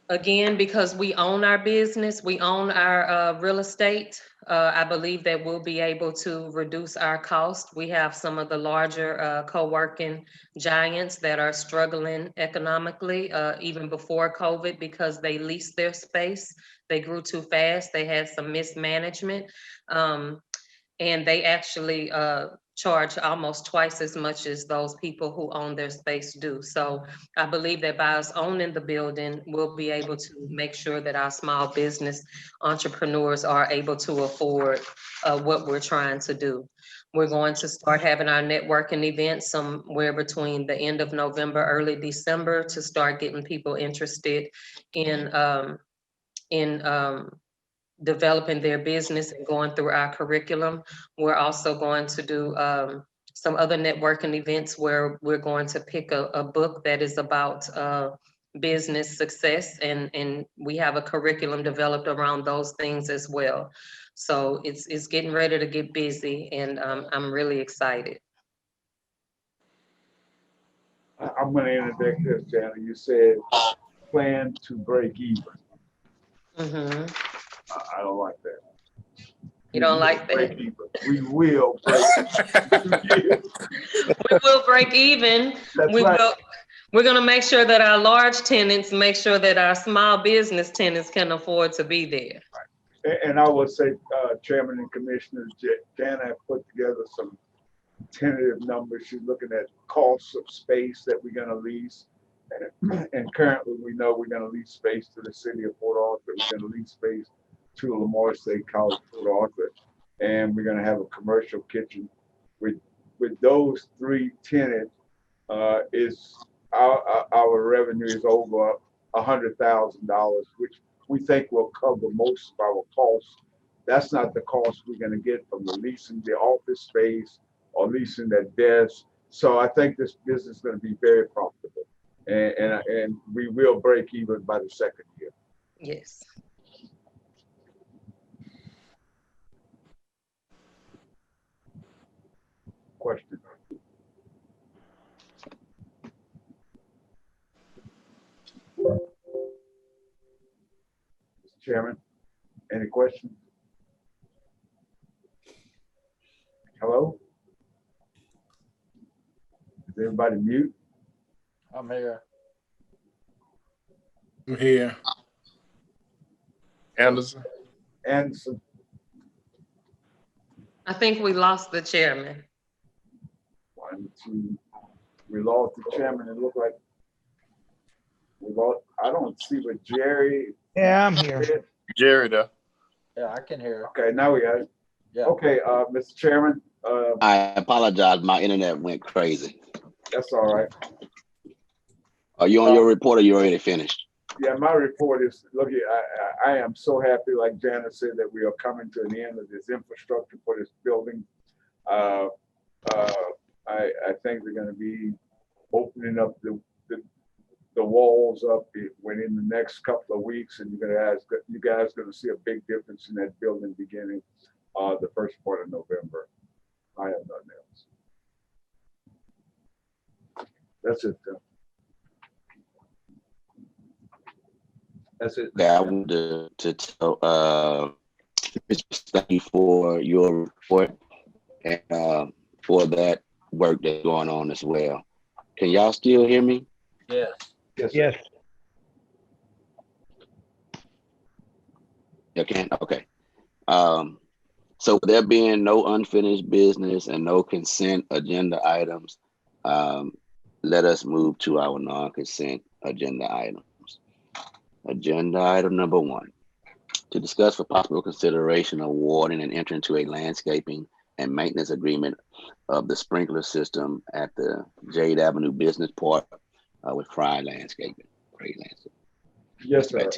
Again, because we own our business, we own our real estate, I believe that we'll be able to reduce our cost. We have some of the larger co-working giants that are struggling economically, even before COVID, because they leased their space. They grew too fast. They had some mismanagement. And they actually charge almost twice as much as those people who own their space do. So I believe that by us owning the building, we'll be able to make sure that our small business entrepreneurs are able to afford what we're trying to do. We're going to start having our networking events somewhere between the end of November, early December, to start getting people interested in developing their business and going through our curriculum. We're also going to do some other networking events where we're going to pick a book that is about business success, and we have a curriculum developed around those things as well. So it's getting ready to get busy, and I'm really excited. I'm going to interject this, Jana. You said plan to break even. Mm-hmm. I don't like that. You don't like that? Break even. We will break even. We will break even. That's right. We're going to make sure that our large tenants make sure that our small business tenants can afford to be there. Right. And I would say, Chairman and Commissioners, Jana have put together some tentative numbers. She's looking at costs of space that we're gonna lease. And currently we know we're gonna lease space to the city of Port Arthur. We're gonna lease space to Lamar State College, Port Arthur. And we're gonna have a commercial kitchen. With those three tenants, is our revenue is over $100,000, which we think will cover most of our costs. That's not the cost we're gonna get from the leasing the office space or leasing that desk. So I think this business is gonna be very profitable. And we will break even by the second year. Yes. Question. Mr. Chairman, any questions? Hello? Is everybody mute? I'm here. I'm here. Anderson. Anderson. I think we lost the chairman. 1, 2. We lost the chairman. It looked like we lost. I don't see what Jerry. Yeah, I'm here. Jerry there. Yeah, I can hear. Okay, now we got it. Yeah. Okay, Mr. Chairman. I apologize. My internet went crazy. That's all right. Are you on your report or you already finished? Yeah, my report is, look, I am so happy, like Janice said, that we are coming to an end of this infrastructure for this building. I think they're gonna be opening up the walls up within the next couple of weeks, and you guys gonna see a big difference in that building beginning the first part of November. I have nothing else. That's it. That's it. Yeah, I wanted to tell thank you for your report and for that work that's going on as well. Can y'all still hear me? Yes. Yes. Yes. You can? Okay. So there being no unfinished business and no consent agenda items, let us move to our non-consent agenda items. Agenda item number 1, to discuss for possible consideration awarding and entering into a landscaping and maintenance agreement of the sprinkler system at the Jade Avenue Business Park with Fry Landscaping. Great landscaping. Yes, sir.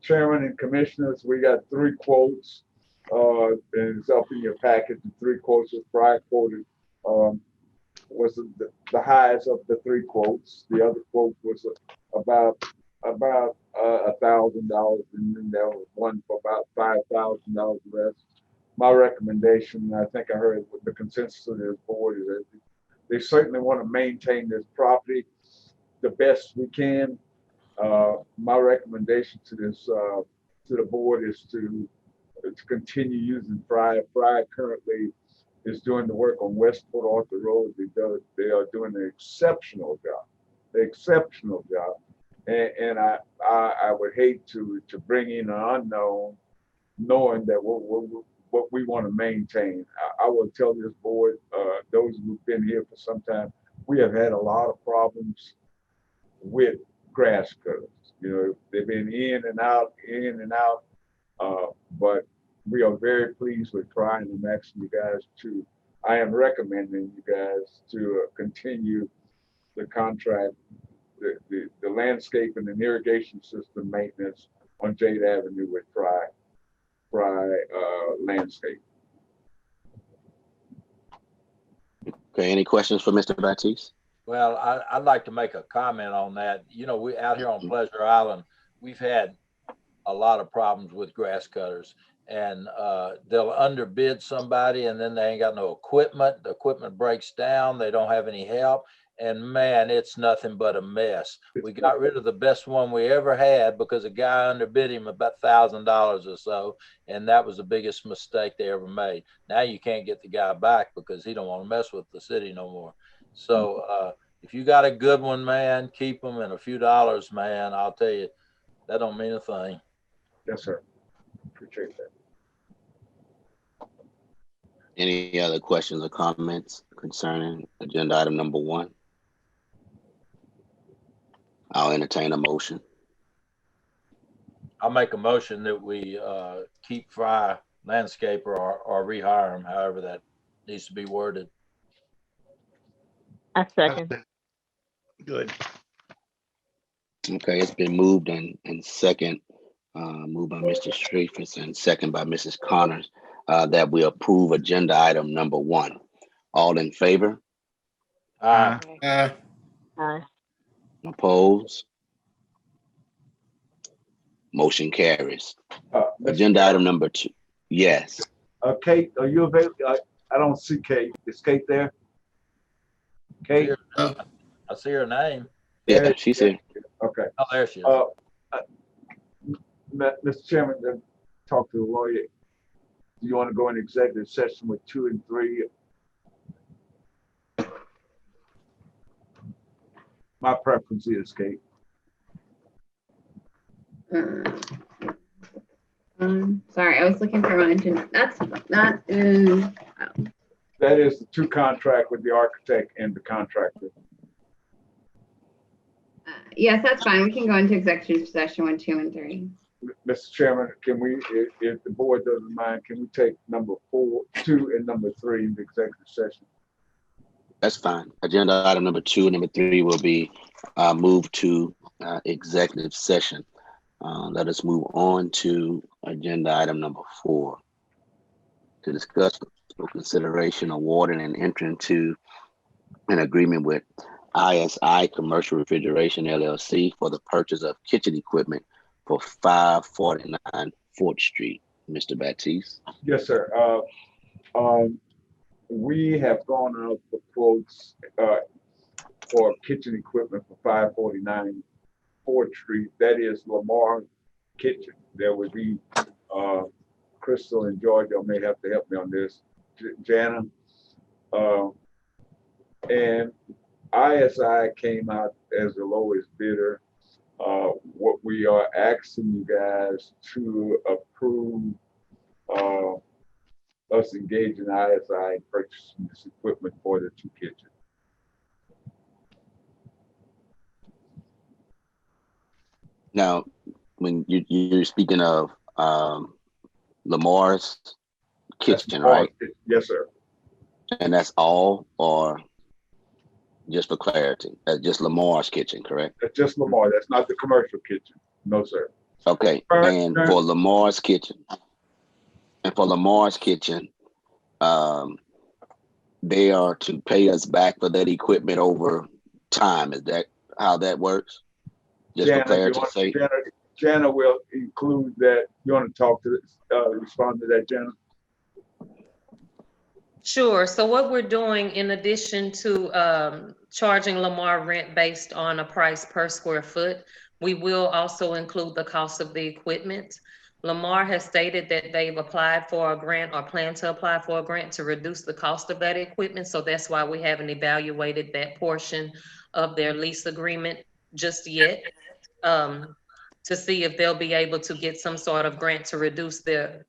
Chairman and commissioners, we got 3 quotes. And it's up in your packet. The 3 quotes that Fry quoted was the highest of the 3 quotes. The other quote was about $1,000, and then there was one for about $5,000 less. My recommendation, I think I heard with the consensus of this board, is that they certainly want to maintain this property the best we can. My recommendation to this to the board is to continue using Fry. Fry currently is doing the work on West Port Arthur Road. They are doing an exceptional job. And I would hate to bring in an unknown, knowing that what we want to maintain. I will tell this board, those who've been here for some time, we have had a lot of problems with grass cutters. You know, they've been in and out, but we are very pleased with Fry, and I'm asking you guys to, I am recommending you guys to continue the contract, the landscape and the irrigation system maintenance on Jade Avenue with Fry Landscape. Okay, any questions for Mr. Baptiste? Well, I'd like to make a comment on that. You know, we out here on Pleasure Island, we've had a lot of problems with grass cutters, and they'll underbid somebody, and then they ain't got no equipment. The equipment breaks down. They don't have any help. And man, it's nothing but a mess. We got rid of the best one we ever had because a guy underbid him about $1,000 or so, and that was the biggest mistake they ever made. Now you can't get the guy back because he don't want to mess with the city no more. So if you got a good one, man, keep them, and a few dollars, man, I'll tell you, that don't mean a thing. Yes, sir. Appreciate that. Any other questions or comments concerning agenda item number 1? I'll entertain a motion. I'll make a motion that we keep Fry landscaper or rehire him, however that needs to be worded. I second. Good. Okay, it's been moved and second, moved by Mr. Streifus and second by Mrs. Connors, that we approve agenda item number 1. All in favor? Aye. Aye. Opposed? Motion carries. Mr. Agenda Chair, item number 2. Yes. Kate, are you available? I don't see Kate. Is Kate there? Kate? I see her name. Yeah, she's here. Okay. Oh, there she is. Mr. Chairman, then talk to the lawyer. Do you want to go in executive session with 2 and 3? My preference is Kate. Sorry, I was looking for my agenda. That's not. That is the 2 contract with the architect and the contractor. Yes, that's fine. We can go into executive session with 2 and 3. Mr. Chairman, can we, if the board doesn't mind, can we take number 4, 2 and number 3 in the executive session? That's fine. Agenda item number 2 and number 3 will be moved to executive session. Let us move on to agenda item number 4 to discuss for consideration awarding and entering into an agreement with ISI Commercial Refrigeration LLC for the purchase of kitchen equipment for 549 4th Street. Mr. Baptiste. Yes, sir. We have gone out for quotes for kitchen equipment for 549 4th Street. That is Lamar Kitchen. There would be Crystal and Georgia may have to help me on this. Jana. And ISI came out as the lowest bidder. What we are asking you guys to approve us engaging ISI in purchasing this equipment for the 2 kitchens. Now, when you're speaking of Lamar's kitchen, right? Yes, sir. And that's all, or just for clarity, that's just Lamar's kitchen, correct? That's just Lamar. That's not the commercial kitchen. No, sir. Okay. And for Lamar's kitchen, they are to pay us back for that equipment over time. Is that how that works? Just for clarity's sake. Jana will include that. You want to talk to respond to that, Jana? Sure. So what we're doing, in addition to charging Lamar rent based on a price per square foot, we will also include the cost of the equipment. Lamar has stated that they've applied for a grant or plan to apply for a grant to reduce the cost of that equipment. So that's why we haven't evaluated that portion of their lease agreement just yet, to see if they'll be able to get some sort of grant to reduce the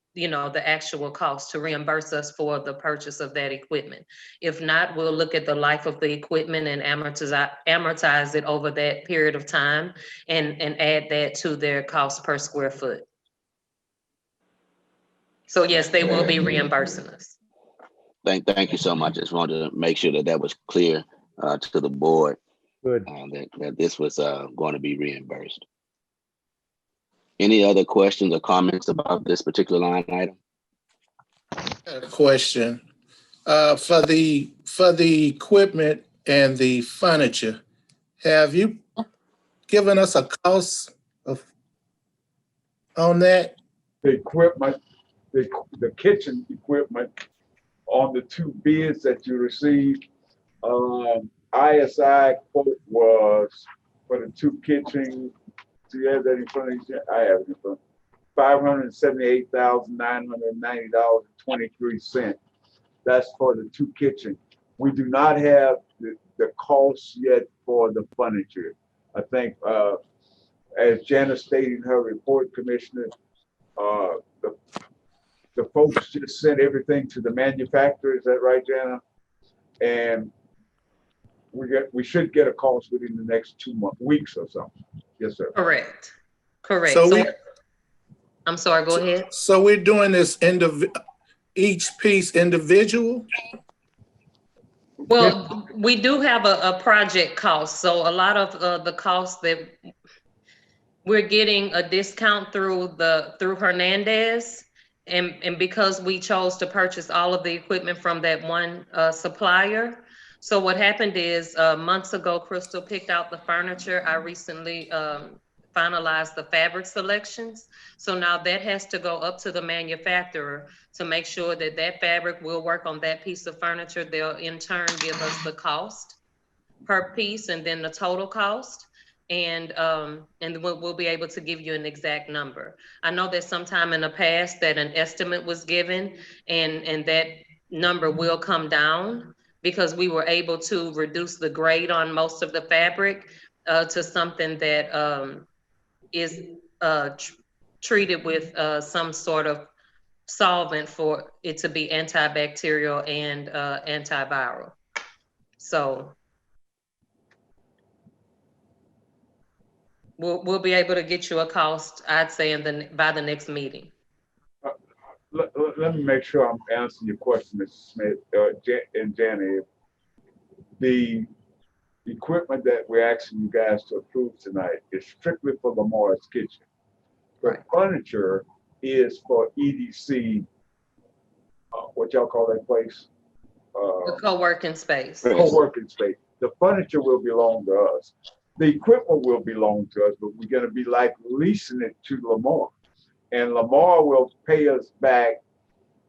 actual cost, to reimburse us for the purchase of that equipment. If not, we'll look at the life of the equipment and amortize it over that period of time and add that to their cost per square foot. So yes, they will be reimbursing us. Thank you so much. I just wanted to make sure that was clear to the board. Good. That this was going to be reimbursed. Any other questions or comments about this particular line item? A question for the equipment and the furniture. Have you given us a cost on that? The equipment, the kitchen equipment on the 2 bids that you received, ISI quote was for the 2 kitchen. Do you have that in front of you? I have it in front. $578,990.23. That's for the 2 kitchen. We do not have the costs yet for the furniture. I think, as Janice stated in her report, Commissioner, the folks just sent everything to the manufacturer. Is that right, Jana? And we should get a cost within the next 2 weeks or something. Yes, sir. Correct. Correct. So So, I'm sorry, go ahead. So we're doing this each piece individual? Well, we do have a project cost. So a lot of the costs that we're getting a discount through Hernandez. And because we chose to purchase all of the equipment from that one supplier. So what happened is months ago, Crystal picked out the furniture. I recently finalized the fabric selections. So now that has to go up to the manufacturer to make sure that that fabric will work on that piece of furniture. They'll in turn give us the cost per piece and then the total cost. And we'll be able to give you an exact number. I know that sometime in the past that an estimate was given and that number will come down because we were able to reduce the grade on most of the fabric to something that is treated with some sort of solvent for it to be antibacterial and antiviral. So we'll be able to get you a cost, I'd say, by the next meeting. Let me make sure I'm answering your question, Mrs. Smith and Jenny. The equipment that we're asking you guys to approve tonight is strictly for Lamar's kitchen. The Right. furniture is for EDC. What y'all call that place? The co-working space. Co-working space. The furniture will belong to us. The equipment will belong to us, but we're going to be like leasing it to Lamar. And Lamar will pay us back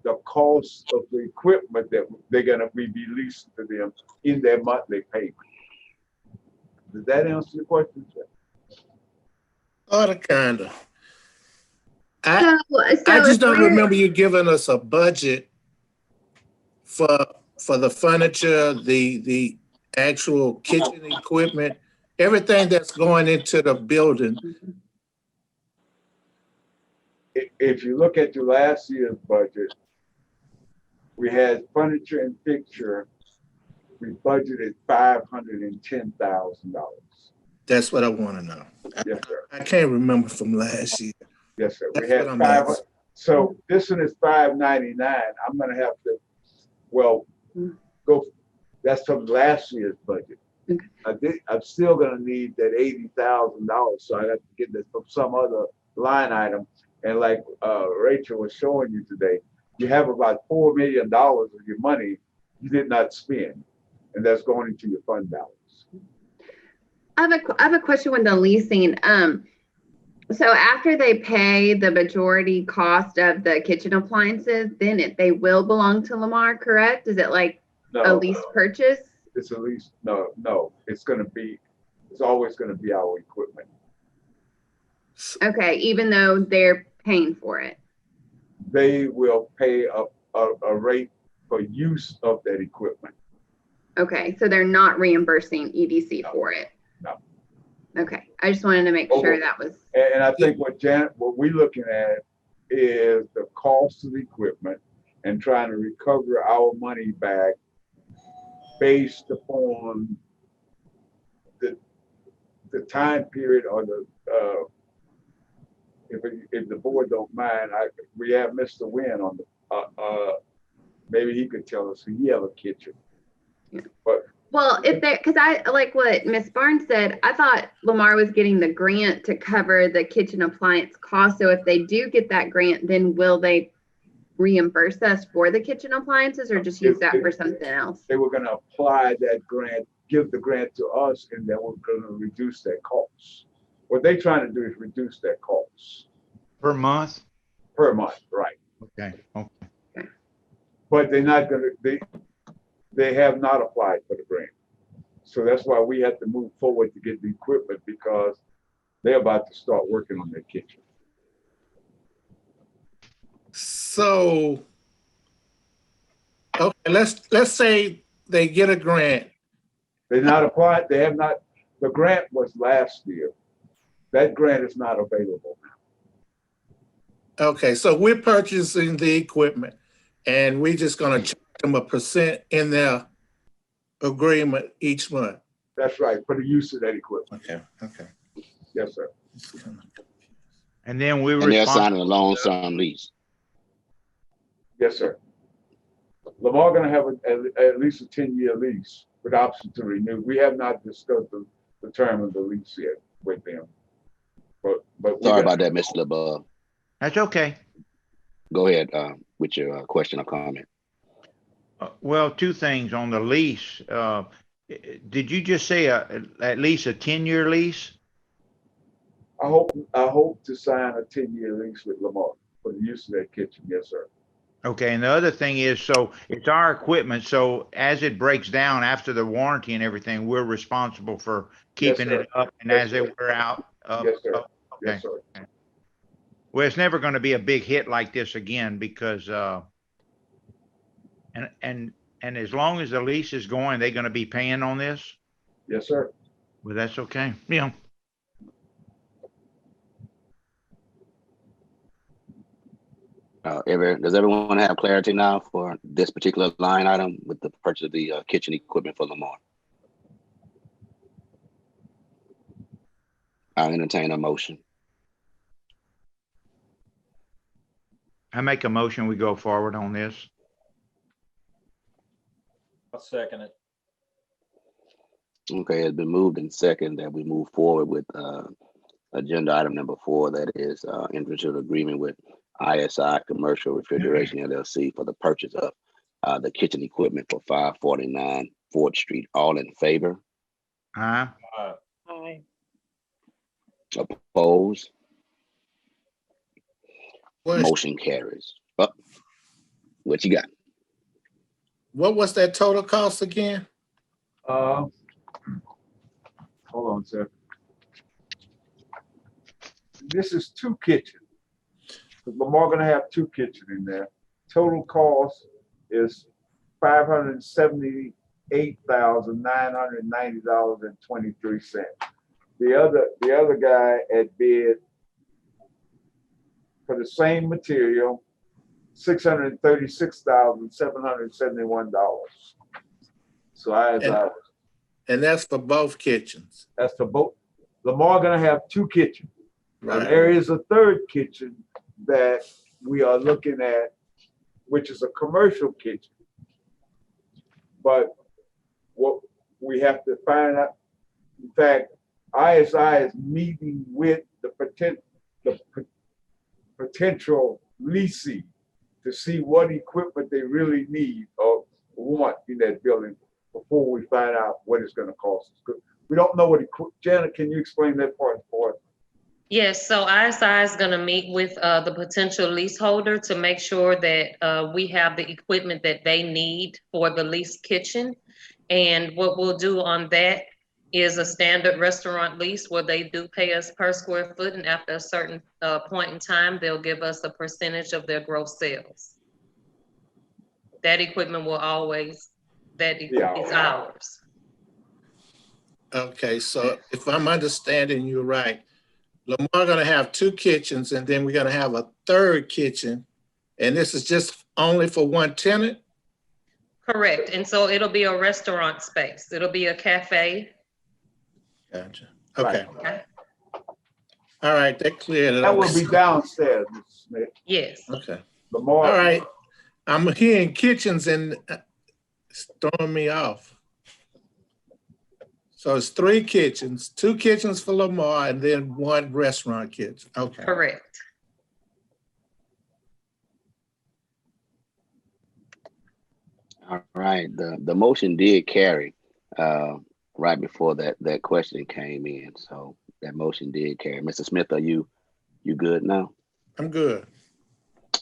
the cost of the equipment that they're going to be leasing to them in their monthly payment. Does that answer your question, sir? Kinda. I just don't remember you giving us a budget for the furniture, the actual kitchen equipment, everything that's going into the building. If you look at your last year's budget, we had furniture and fixture. We budgeted $510,000. That's what I want to know. Yes, sir. I can't remember from last year. Yes, sir. That's We had what I'm 500. asking. So this one is $599. I'm gonna have to, well, go. That's from last year's budget. I'm still gonna need that $80,000. So I have to get this from some other line item. And like Rachel was showing you today, you have about $4 million of your money you did not spend, and that's going into your fund balance. I have a question with the leasing. So after they pay the majority cost of the kitchen appliances, then they will belong to Lamar, correct? Is it like a lease purchase? It's a lease. No. It's always gonna be our equipment. Okay, even though they're paying for it. They will pay a rate for use of that equipment. Okay, so they're not reimbursing EDC for it. No. Okay, I just wanted to make sure that was. And I think what we're looking at is the cost of the equipment and trying to recover our money back based upon the time period or the if the board don't mind, we have Mr. Wynn on the maybe he could tell us he have a kitchen. Yeah. But well, if they, because I like what Miss Barnes said, I thought Lamar was getting the grant to cover the kitchen appliance cost. So if they do get that grant, then will they reimburse us for the kitchen appliances or just use that for something else? They were going to apply that grant, give the grant to us, and then we're going to reduce their costs. What they're trying to do is reduce their costs. Per month? Per month, right. Okay. But they're not going to, they have not applied for the grant. So that's why we have to move forward to get the equipment because they're about to start working on their kitchen. So, okay, let's say they get a grant. They're not applied, they have not, the grant was last year. That grant is not available now. Okay, so we're purchasing the equipment and we're just gonna charge them a percent in their agreement each month. That's right, for the use of that equipment. Okay, okay. Yes, sir. And then we And they're respond. signing a long-term lease. Yes, sir. Lamar gonna have at least a 10-year lease with option to renew. We have not discussed the term of the lease yet with them. But Sorry about that, Mr. LeBeau. That's okay. Go ahead with your question or comment. Well, two things on the lease. Did you just say at least a 10-year lease? I hope to sign a 10-year lease with Lamar for the use of that kitchen. Yes, sir. Okay, and the other thing is, so it's our equipment, so as it breaks down after the warranty and everything, we're responsible for keeping sir. it up, and Yes, as they sir. wear out. Yes, sir. Okay. Yes, sir. Okay. Well, it's never going to be a big hit like this again because, and as long as the lease is going, they're going to be paying on this. Yes, sir. Well, that's okay. Yeah. Does everyone have clarity now for this particular line item with the purchase of the kitchen equipment for Lamar? I'll entertain a motion. I make a motion, we go forward on this. I'll second it. Okay, it's been moved and second that we move forward with agenda item number 4, that is enter into an agreement with ISI Commercial Refrigeration LLC for the purchase of the kitchen equipment for 549 4th Street. All in favor? Aye. Aye. Opposed? Question. Motion carries. Oh, what you got? What was that total cost again? Hold on, sir. This is 2 kitchens. Lamar gonna have 2 kitchens in there. Total cost is $578,990.23. The other guy at bid for the same material, $636,771. So And that's for both kitchens. that's the both. Lamar gonna have 2 kitchens. Right. And there is a 3rd kitchen that we are looking at, which is a commercial kitchen. But what we have to find out, in fact, ISI is meeting with the potential leasing to see what equipment they really need or want in that building before we find out what it's going to cost us. We don't know what Janet, can you explain that part for us? Yes, so ISI is going to meet with the potential leaseholder to make sure that we have the equipment that they need for the leased kitchen. And what we'll do on that is a standard restaurant lease where they do pay us per square foot, and after a certain point in time, they'll give us a percentage of their gross sales. That equipment will always, is ours. Okay, so if I'm understanding you right, Lamar gonna have 2 kitchens and then we're gonna have a 3rd kitchen. And this is just only for one tenant? Correct, and so it'll be a restaurant space. It'll be a cafe. Gotcha. Okay. Okay. All right, that cleared it up. That will be downstairs, Mr. Smith. Yes. Okay. Lamar. All right. I'm hearing kitchens and it's throwing me off. So it's 3 kitchens, 2 kitchens for Lamar and then 1 restaurant kitchen. Okay. Correct. All right, the motion did carry right before that question came in. So that motion did carry. Mr. Smith, are you good now? I'm good.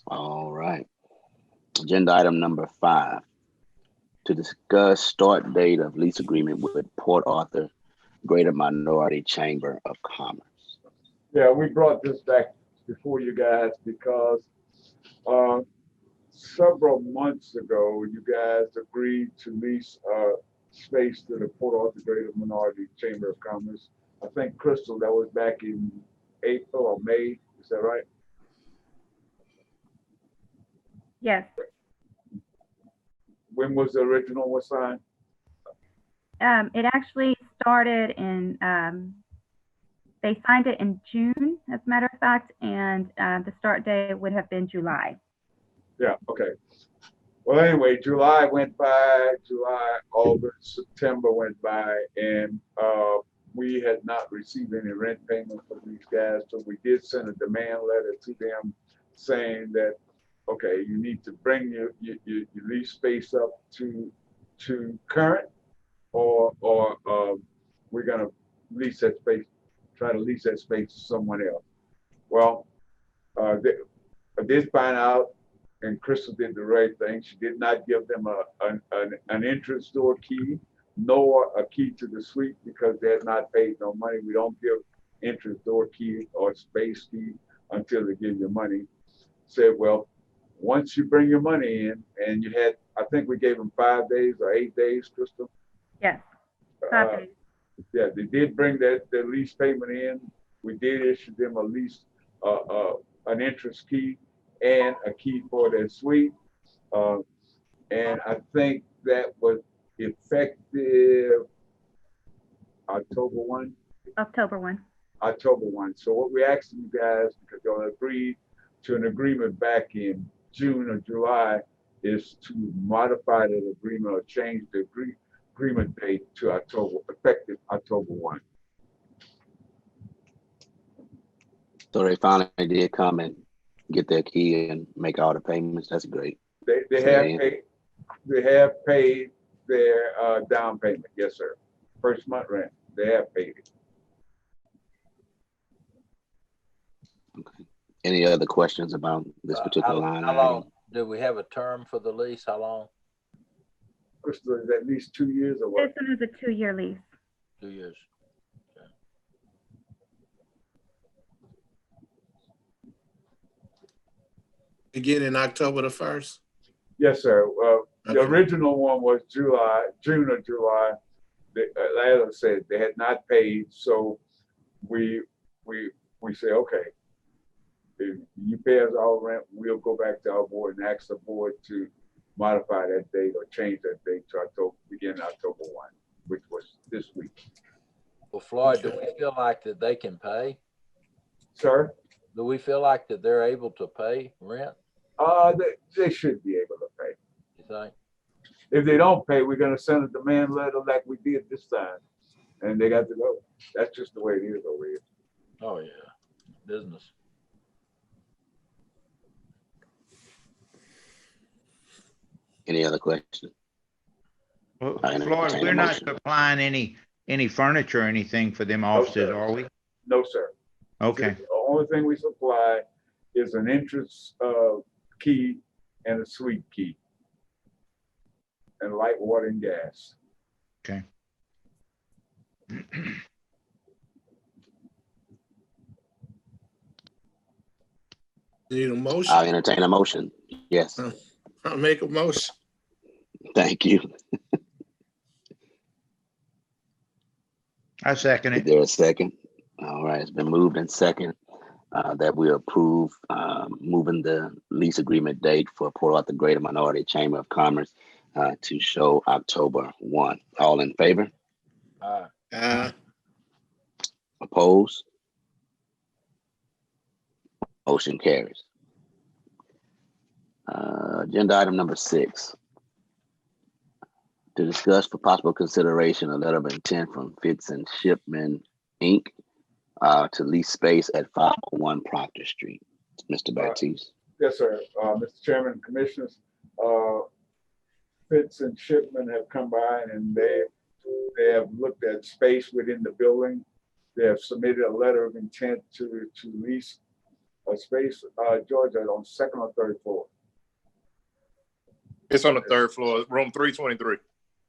All right. Agenda item number 5, to discuss start date of lease agreement with Port Arthur Greater Minority Chamber of Commerce. Yeah, we brought this back before you guys because several months ago, you guys agreed to lease space to the Port Arthur Greater Minority Chamber of Commerce. I think, Crystal, that was back in April or May. Is that right? Yes. When was the original was signed? It actually started in, they signed it in June, as a matter of fact, and the start date would have been July. Yeah, okay. Well, anyway, July went by, July, August, September went by, and we had not received any rent payment from these guys. So we did send a demand letter to them saying that, okay, you need to bring your lease space up to current, or we're gonna lease that space, try to lease that space to someone else. Well, I did find out, and Crystal did the right thing. She did not give them an entrance door key, nor a key to the suite, because they had not paid no money. We don't give entrance door key or space key until they give you money. Said, well, once you bring your money in, and you had, I think we gave them 5 days or 8 days, Crystal? Yes. 5 days. Yeah, they did bring their lease payment in. We did issue them a lease, an entrance key and a key for their suite. And I think that was effective October 1. October 1. October 1. So what we asked you guys, because y'all agreed to an agreement back in June or July, is to modify that agreement or change the agreement date to effective October 1. So they finally did come and get their key and make all the payments. That's great. They have paid their down payment. Yes, sir. First month rent. They have paid it. Okay. Any other questions about this particular line How item? long do we have a term for the lease? How long? Crystal, is at least 2 years or what? This one is a 2-year lease. 2 years. Okay. Beginning October the 1st? Yes, sir. The Okay. original one was June or July. As I said, they had not paid, so we say, okay, if you pay us our rent, we'll go back to our board and ask the board to modify that date or change that date to beginning October 1, which was this week. Well, Floyd, do we feel like that they can pay? Sir? Do we feel like that they're able to pay rent? They should be able to pay. You think? If they don't pay, we're gonna send a demand letter like we did this time, and they got to go. That's just the way it is over here. Oh yeah, business. Any other questions? Well, I Floyd, entertain a we're not motion. supplying any furniture or anything for them offices, sir. are we? No, sir. Okay. The only thing we supply is an entrance key and a suite key, and light, water, and gas. Okay. Need a motion? I'll entertain a motion. Yes. I'll make a motion. Thank you. I second Is it. there a second? All right, it's been moved and second that we approve moving the lease agreement date for Port Arthur Greater Minority Chamber of Commerce to show October 1. All in favor? Opposed? Motion carries. Agenda item number 6. To discuss for possible consideration a letter of intent from Fitz and Shipman, Inc. To lease space at 501 Proctor Street. Mr. Baptiste. Yes, sir. Mr. Chairman, Commissioners, Fitz and Shipman have come by and they have looked at space within the building. They have submitted a letter of intent to lease a space, Georgia, on 2nd or 3rd floor. It's on the 3rd floor, room 323.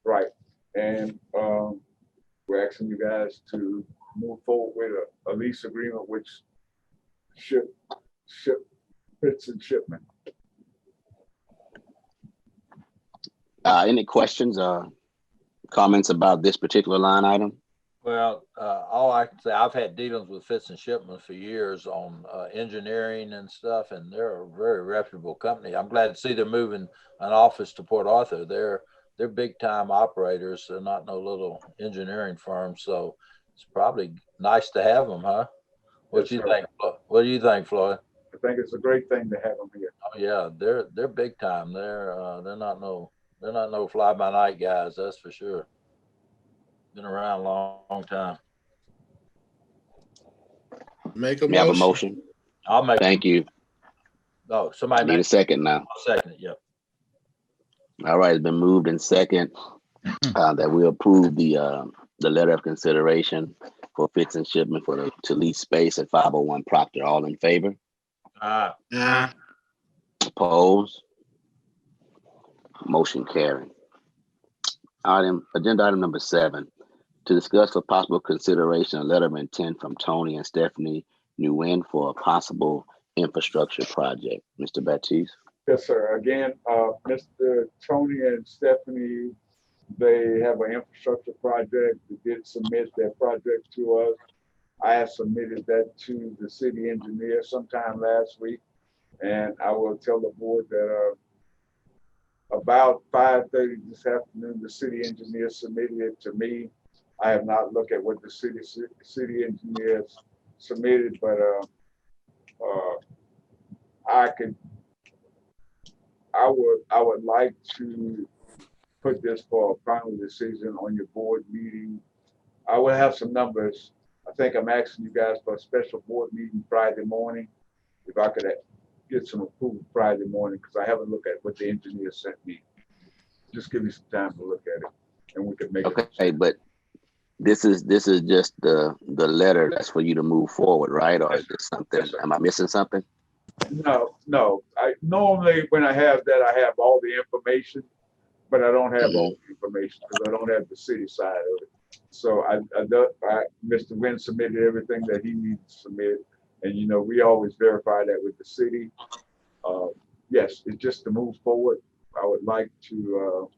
Right. And we're asking you guys to move forward with a lease agreement which ship Fitz and Shipman. Any questions or comments about this particular line item? Well, all I can say, I've had dealings with Fitz and Shipman for years on engineering and stuff, and they're a very reputable company. I'm glad to see they're moving an office to Port Arthur. They're big time operators. They're not no little engineering firm, so it's probably nice to have them, huh? What Yes, you sir. think? What do you think, Floyd? I think it's a great thing to have them here. Oh yeah, they're big time. They're not no fly by night guys. That's for sure. Been around a long time. Make a We have a motion. motion. I'll make. Thank you. Oh, somebody Need a make second now. a second. Yep. All right, it's been moved in second that we approve the letter of consideration for Fitz and Shipman to lease space at 501 Proctor. All in favor? Opposed? Motion carried. Agenda item number 7, to discuss for possible consideration a letter of intent from Tony and Stephanie Nguyen for a possible infrastructure project. Mr. Baptiste? Yes, sir. Again, Mr. Tony and Stephanie, they have an infrastructure project. They did submit their project to us. I have submitted that to the city engineer sometime last week. And I will tell the board that about 5:30 this afternoon, the city engineer submitted it to me. I have not looked at what the city engineers submitted, but I would like to put this for a final decision on your board meeting. I will have some numbers. I think I'm asking you guys for a special board meeting Friday morning. If I could get some approval Friday morning, because I haven't looked at what the engineer sent me. Just give me some time to look at it, and we can make it. Okay, but this is just the letter that's for you to move forward, right? Or is this something? Yes, am I missing something? No. I normally when I have that, I have all the information, but I don't have all the information because I don't have the city side of it. So Mr. Wynn submitted everything that he needs to submit, and we always verify that with the city. Yes, it's just to move forward. I would like to,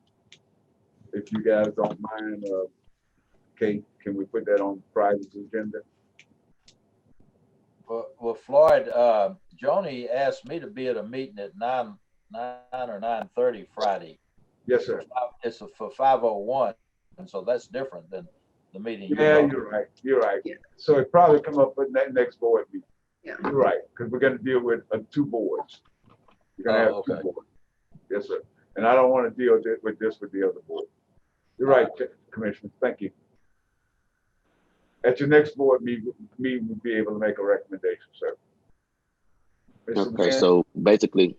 if you guys don't mind, Kate, can we put that on Friday's agenda? Well, Floyd, Joni asked me to be at a meeting at 9 or 9:30 Friday. Yes, sir. It's for 501, and so that's different than the meeting. Yeah, you're right. You're right. Yeah. So it probably come up with that next board meeting. Yeah. You're right, because we're going to deal with 2 boards. You're going to have 2 boards. Yes, sir. And I don't want to deal with this with the other board. You're right, Commissioner. Thank you. At your next board meeting, we'll be able to make a recommendation, sir. Okay, so basically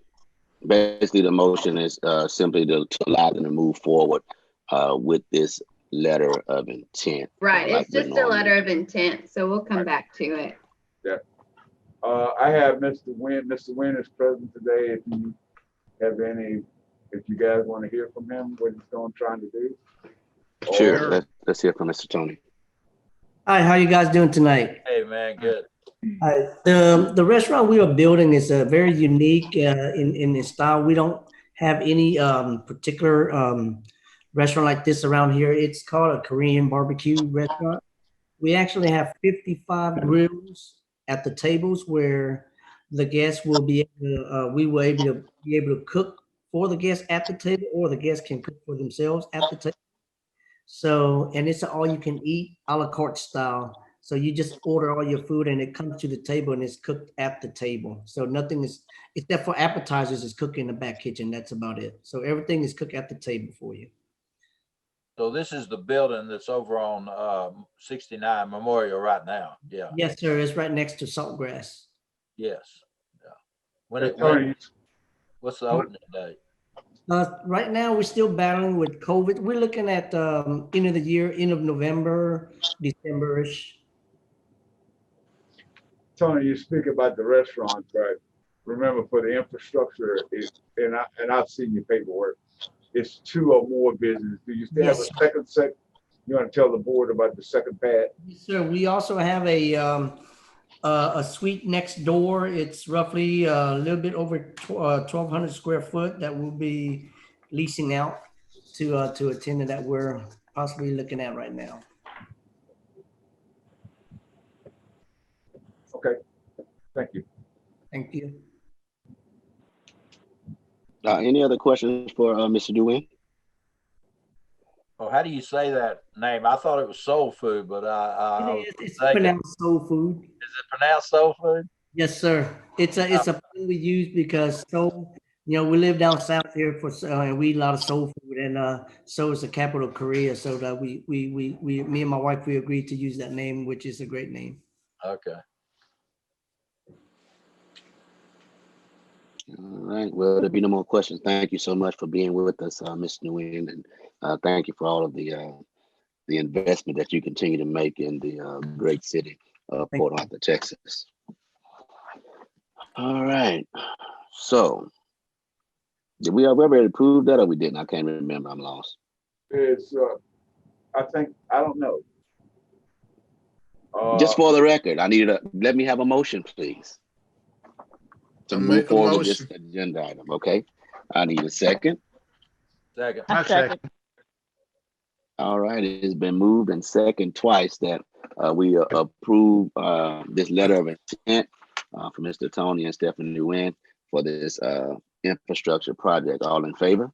the motion is simply to allow them to move forward with this letter of intent. Right, it's just a letter of intent, so we'll come back to it. Yeah. I have Mr. Wynn. Mr. Wynn is present today. If you have if you guys want to hear from him, what he's trying to do. Sure, let's hear from Mr. Tony. Hi, how you guys doing tonight? Hey man, good. Hi. The restaurant we are building is very unique in its style. We don't have any particular restaurant like this around here. It's called a Korean barbecue restaurant. We actually have 55 grills at the tables where the guests will be able to, be able to cook for the guests at the table, or the guests can cook for themselves at the table. So, and it's all you can eat a la carte style. So you just order all your food and it comes to the table and it's cooked at the table. So nothing is, except for appetizers, is cooked in the back kitchen. That's about it. So everything is cooked at the table for you. So this is the building that's over on 69 Memorial right now. Yeah. Yes, sir. It's right next to Saltgrass. Yes. Yeah. What's the opening date? Right now, we're still battling with COVID. We're looking at end of the year, end of November, December-ish. Tony, you speak about the restaurant, but remember for the infrastructure, and I've seen your paperwork, it's 2 or more businesses. Do you still have a second set? You want to tell the board about the second pad? Yes, sir. We also have a suite next door. It's roughly a little bit over 1,200 square foot that we'll be leasing out to a tenant that we're possibly looking at right now. Okay, thank you. Thank you. Any other questions for Mr. Dewey? Oh, how do you say that name? I thought it was soul food, but It's pronounced soul food. Is it pronounced soul food? Yes, sir. It's a pun we use because soul, we live down south here and we eat a lot of soul food, and Seoul is the capital of Korea. So that me and my wife, we agreed to use that name, which is a great name. Okay. All right. Well, there'll be no more questions. Thank you so much for being with us, Mr. Nguyen, and thank you for all of the investment that you continue to make in the great city of Port Arthur, Texas. All right. So, did we already approve that, or we didn't? I can't remember. I'm lost. It's I don't know. Just for the record, let me have a motion, please, to move forward with this agenda item. Okay. I need a second. Second. I second. All right. It has been moved and second twice that we approve this letter of intent for Mr. Tony and Stephanie Nguyen for this infrastructure project. All in favor?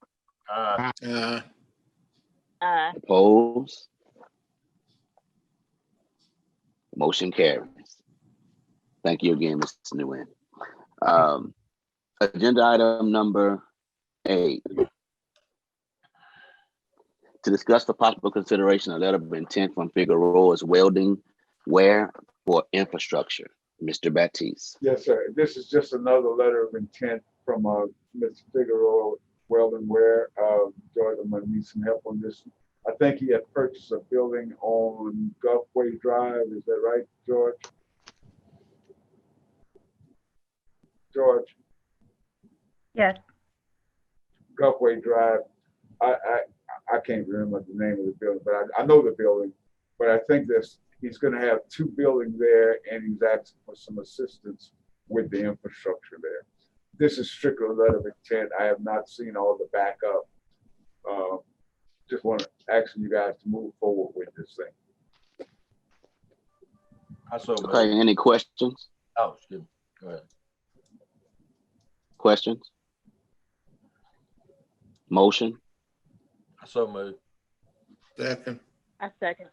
Opposed? Motion carries. Thank you again, Mr. Nguyen. Agenda item number 8. To discuss the possible consideration of letter of intent from Figueroa's Welding Ware for infrastructure. Mr. Baptiste. Yes, sir. This is just another letter of intent from Mr. Figueroa Welding Ware. George, I'm gonna need some help on this. I think he had purchased a building on Gulfway Drive. Is that right, George? George? Yes. Gulfway Drive. I can't remember the name of the building, but I know the building. But I think he's going to have 2 buildings there, and he's asking for some assistance with the infrastructure there. This is strictly a letter of intent. I have not seen all the backup. Just want to ask you guys to move forward with this thing. Okay, any questions? Oh, excuse me. Go ahead. Questions? Motion? I so moved. Second. I second.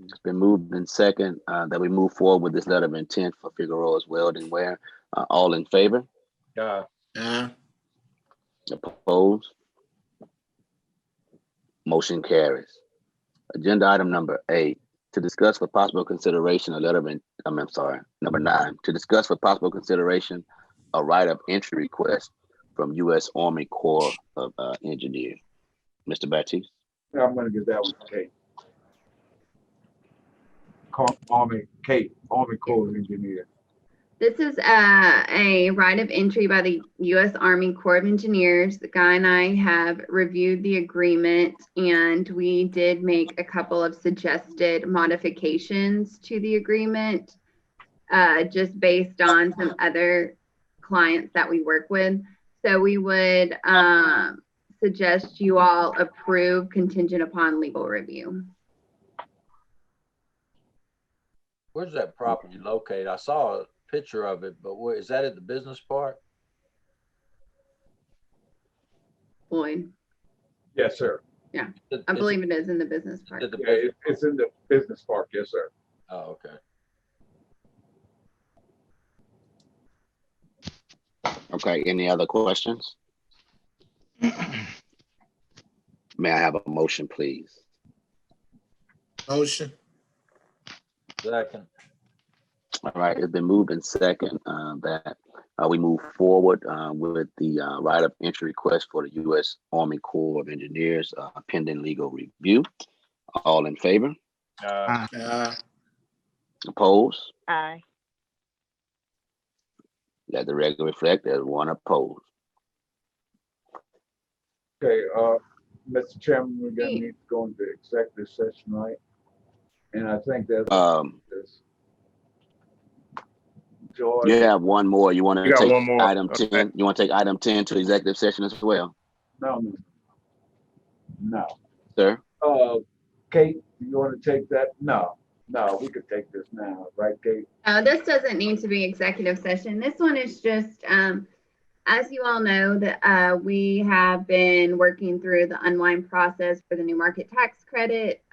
It's been moved in second that we move forward with this letter of intent for Figueroa's Welding Ware. All in favor? Opposed? Motion carries. Agenda item number 8, to discuss for possible consideration a letter of number 9, to discuss for possible consideration a right of entry request from U.S. Army Corps of Engineers. Mr. Baptiste? Yeah, I'm going to give that one to Kate. Army Corps of Engineers. This is a right of entry by the U.S. Army Corps of Engineers. The guy and I have reviewed the agreement, and we did make a couple of suggested modifications to the agreement, just based on some other clients that we work with. So we would suggest you all approve contingent upon legal review. Where's that property located? I saw a picture of it, but where is that at the business park? Floyd. Yes, sir. Yeah, I believe it is in the business park. Yeah, it's in the business park. Yes, sir. Oh, okay. Okay, any other questions? May I have a motion, please? Motion. Second. All right, it's been moved in second that we move forward with the right of entry request for the U.S. Army Corps of Engineers pending legal review. All in favor? Opposed? Aye. Let the record reflect there's one opposed. Okay, Mr. Chairman, we're going to need to go into executive session, right? And I think that's George. You have one more. You want to take one more. item Okay. 10? You want to take item 10 to executive session as well? No. Sir? Kate, you want to take that? No. No, we could take this now, right, Kate? This doesn't need to be executive session. This one is just, as you all know, that we have been working through the unwind process for the new market tax credit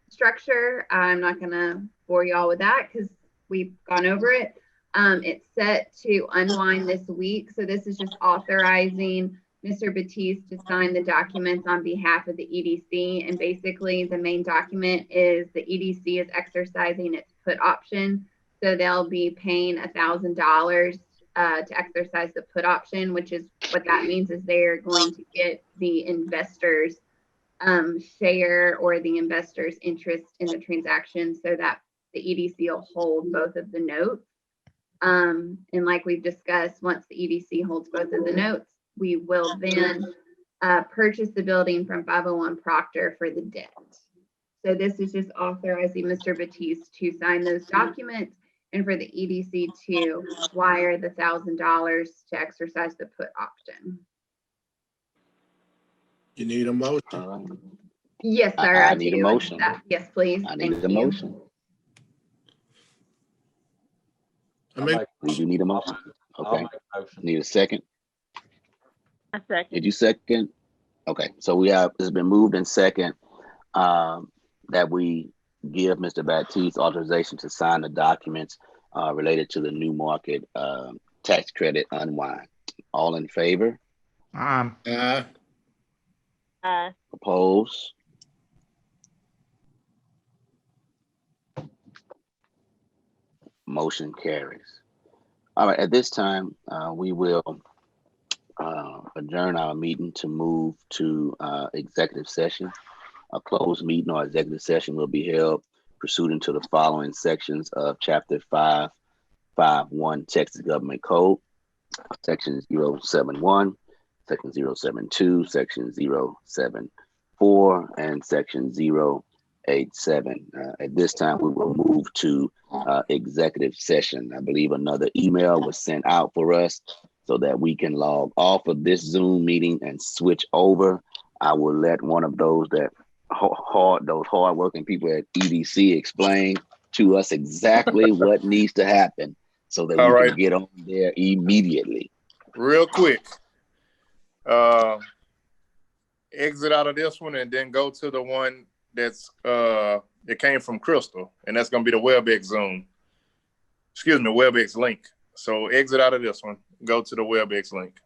structure. I'm not going to bore you all with that because we've gone over it. It's set to unwind this week. So this is just authorizing Mr. Batiste to sign the documents on behalf of the EDC. And basically the main document is the EDC is exercising its put option. So they'll be paying $1,000 to exercise the put option, which is what that means is they're going to get the investors share or the investors interest in the transaction so that the EDC will hold both of the notes. And like we've discussed, once the EDC holds both of the notes, we will then purchase the building from 501 Proctor for the debt. So this is just authorizing Mr. Batiste to sign those documents and for the EDC to wire the $1,000 to exercise the put option. You need a motion? Yes, sir. I need a motion. Yes, please. I need Thank a you. motion. We do need a motion. Okay. Need a second? A second. Did you second? Okay, so it's been moved in second that we give Mr. Batiste authorization to sign the documents related to the new market tax credit unwind. All in favor? Oppose? Motion carries. All right, at this time, we will adjourn our meeting to move to executive session. A closed meeting or executive session will be held pursuant to the following sections of Chapter 551 Texas Government Code, Section 071, Section 072, Section 074, and Section 087. At this time, we will move to executive session. I believe another email was sent out for us so that we can log off of this Zoom meeting and switch over. I will let one of those hardworking people at EDC explain to us exactly what needs to happen so that we can get on there immediately. Real quick. Exit out of this one and then go to the one that's it came from Crystal, and that's gonna be the WebEx Zoom. Excuse me, WebEx link. So exit out of this one, go to the WebEx link.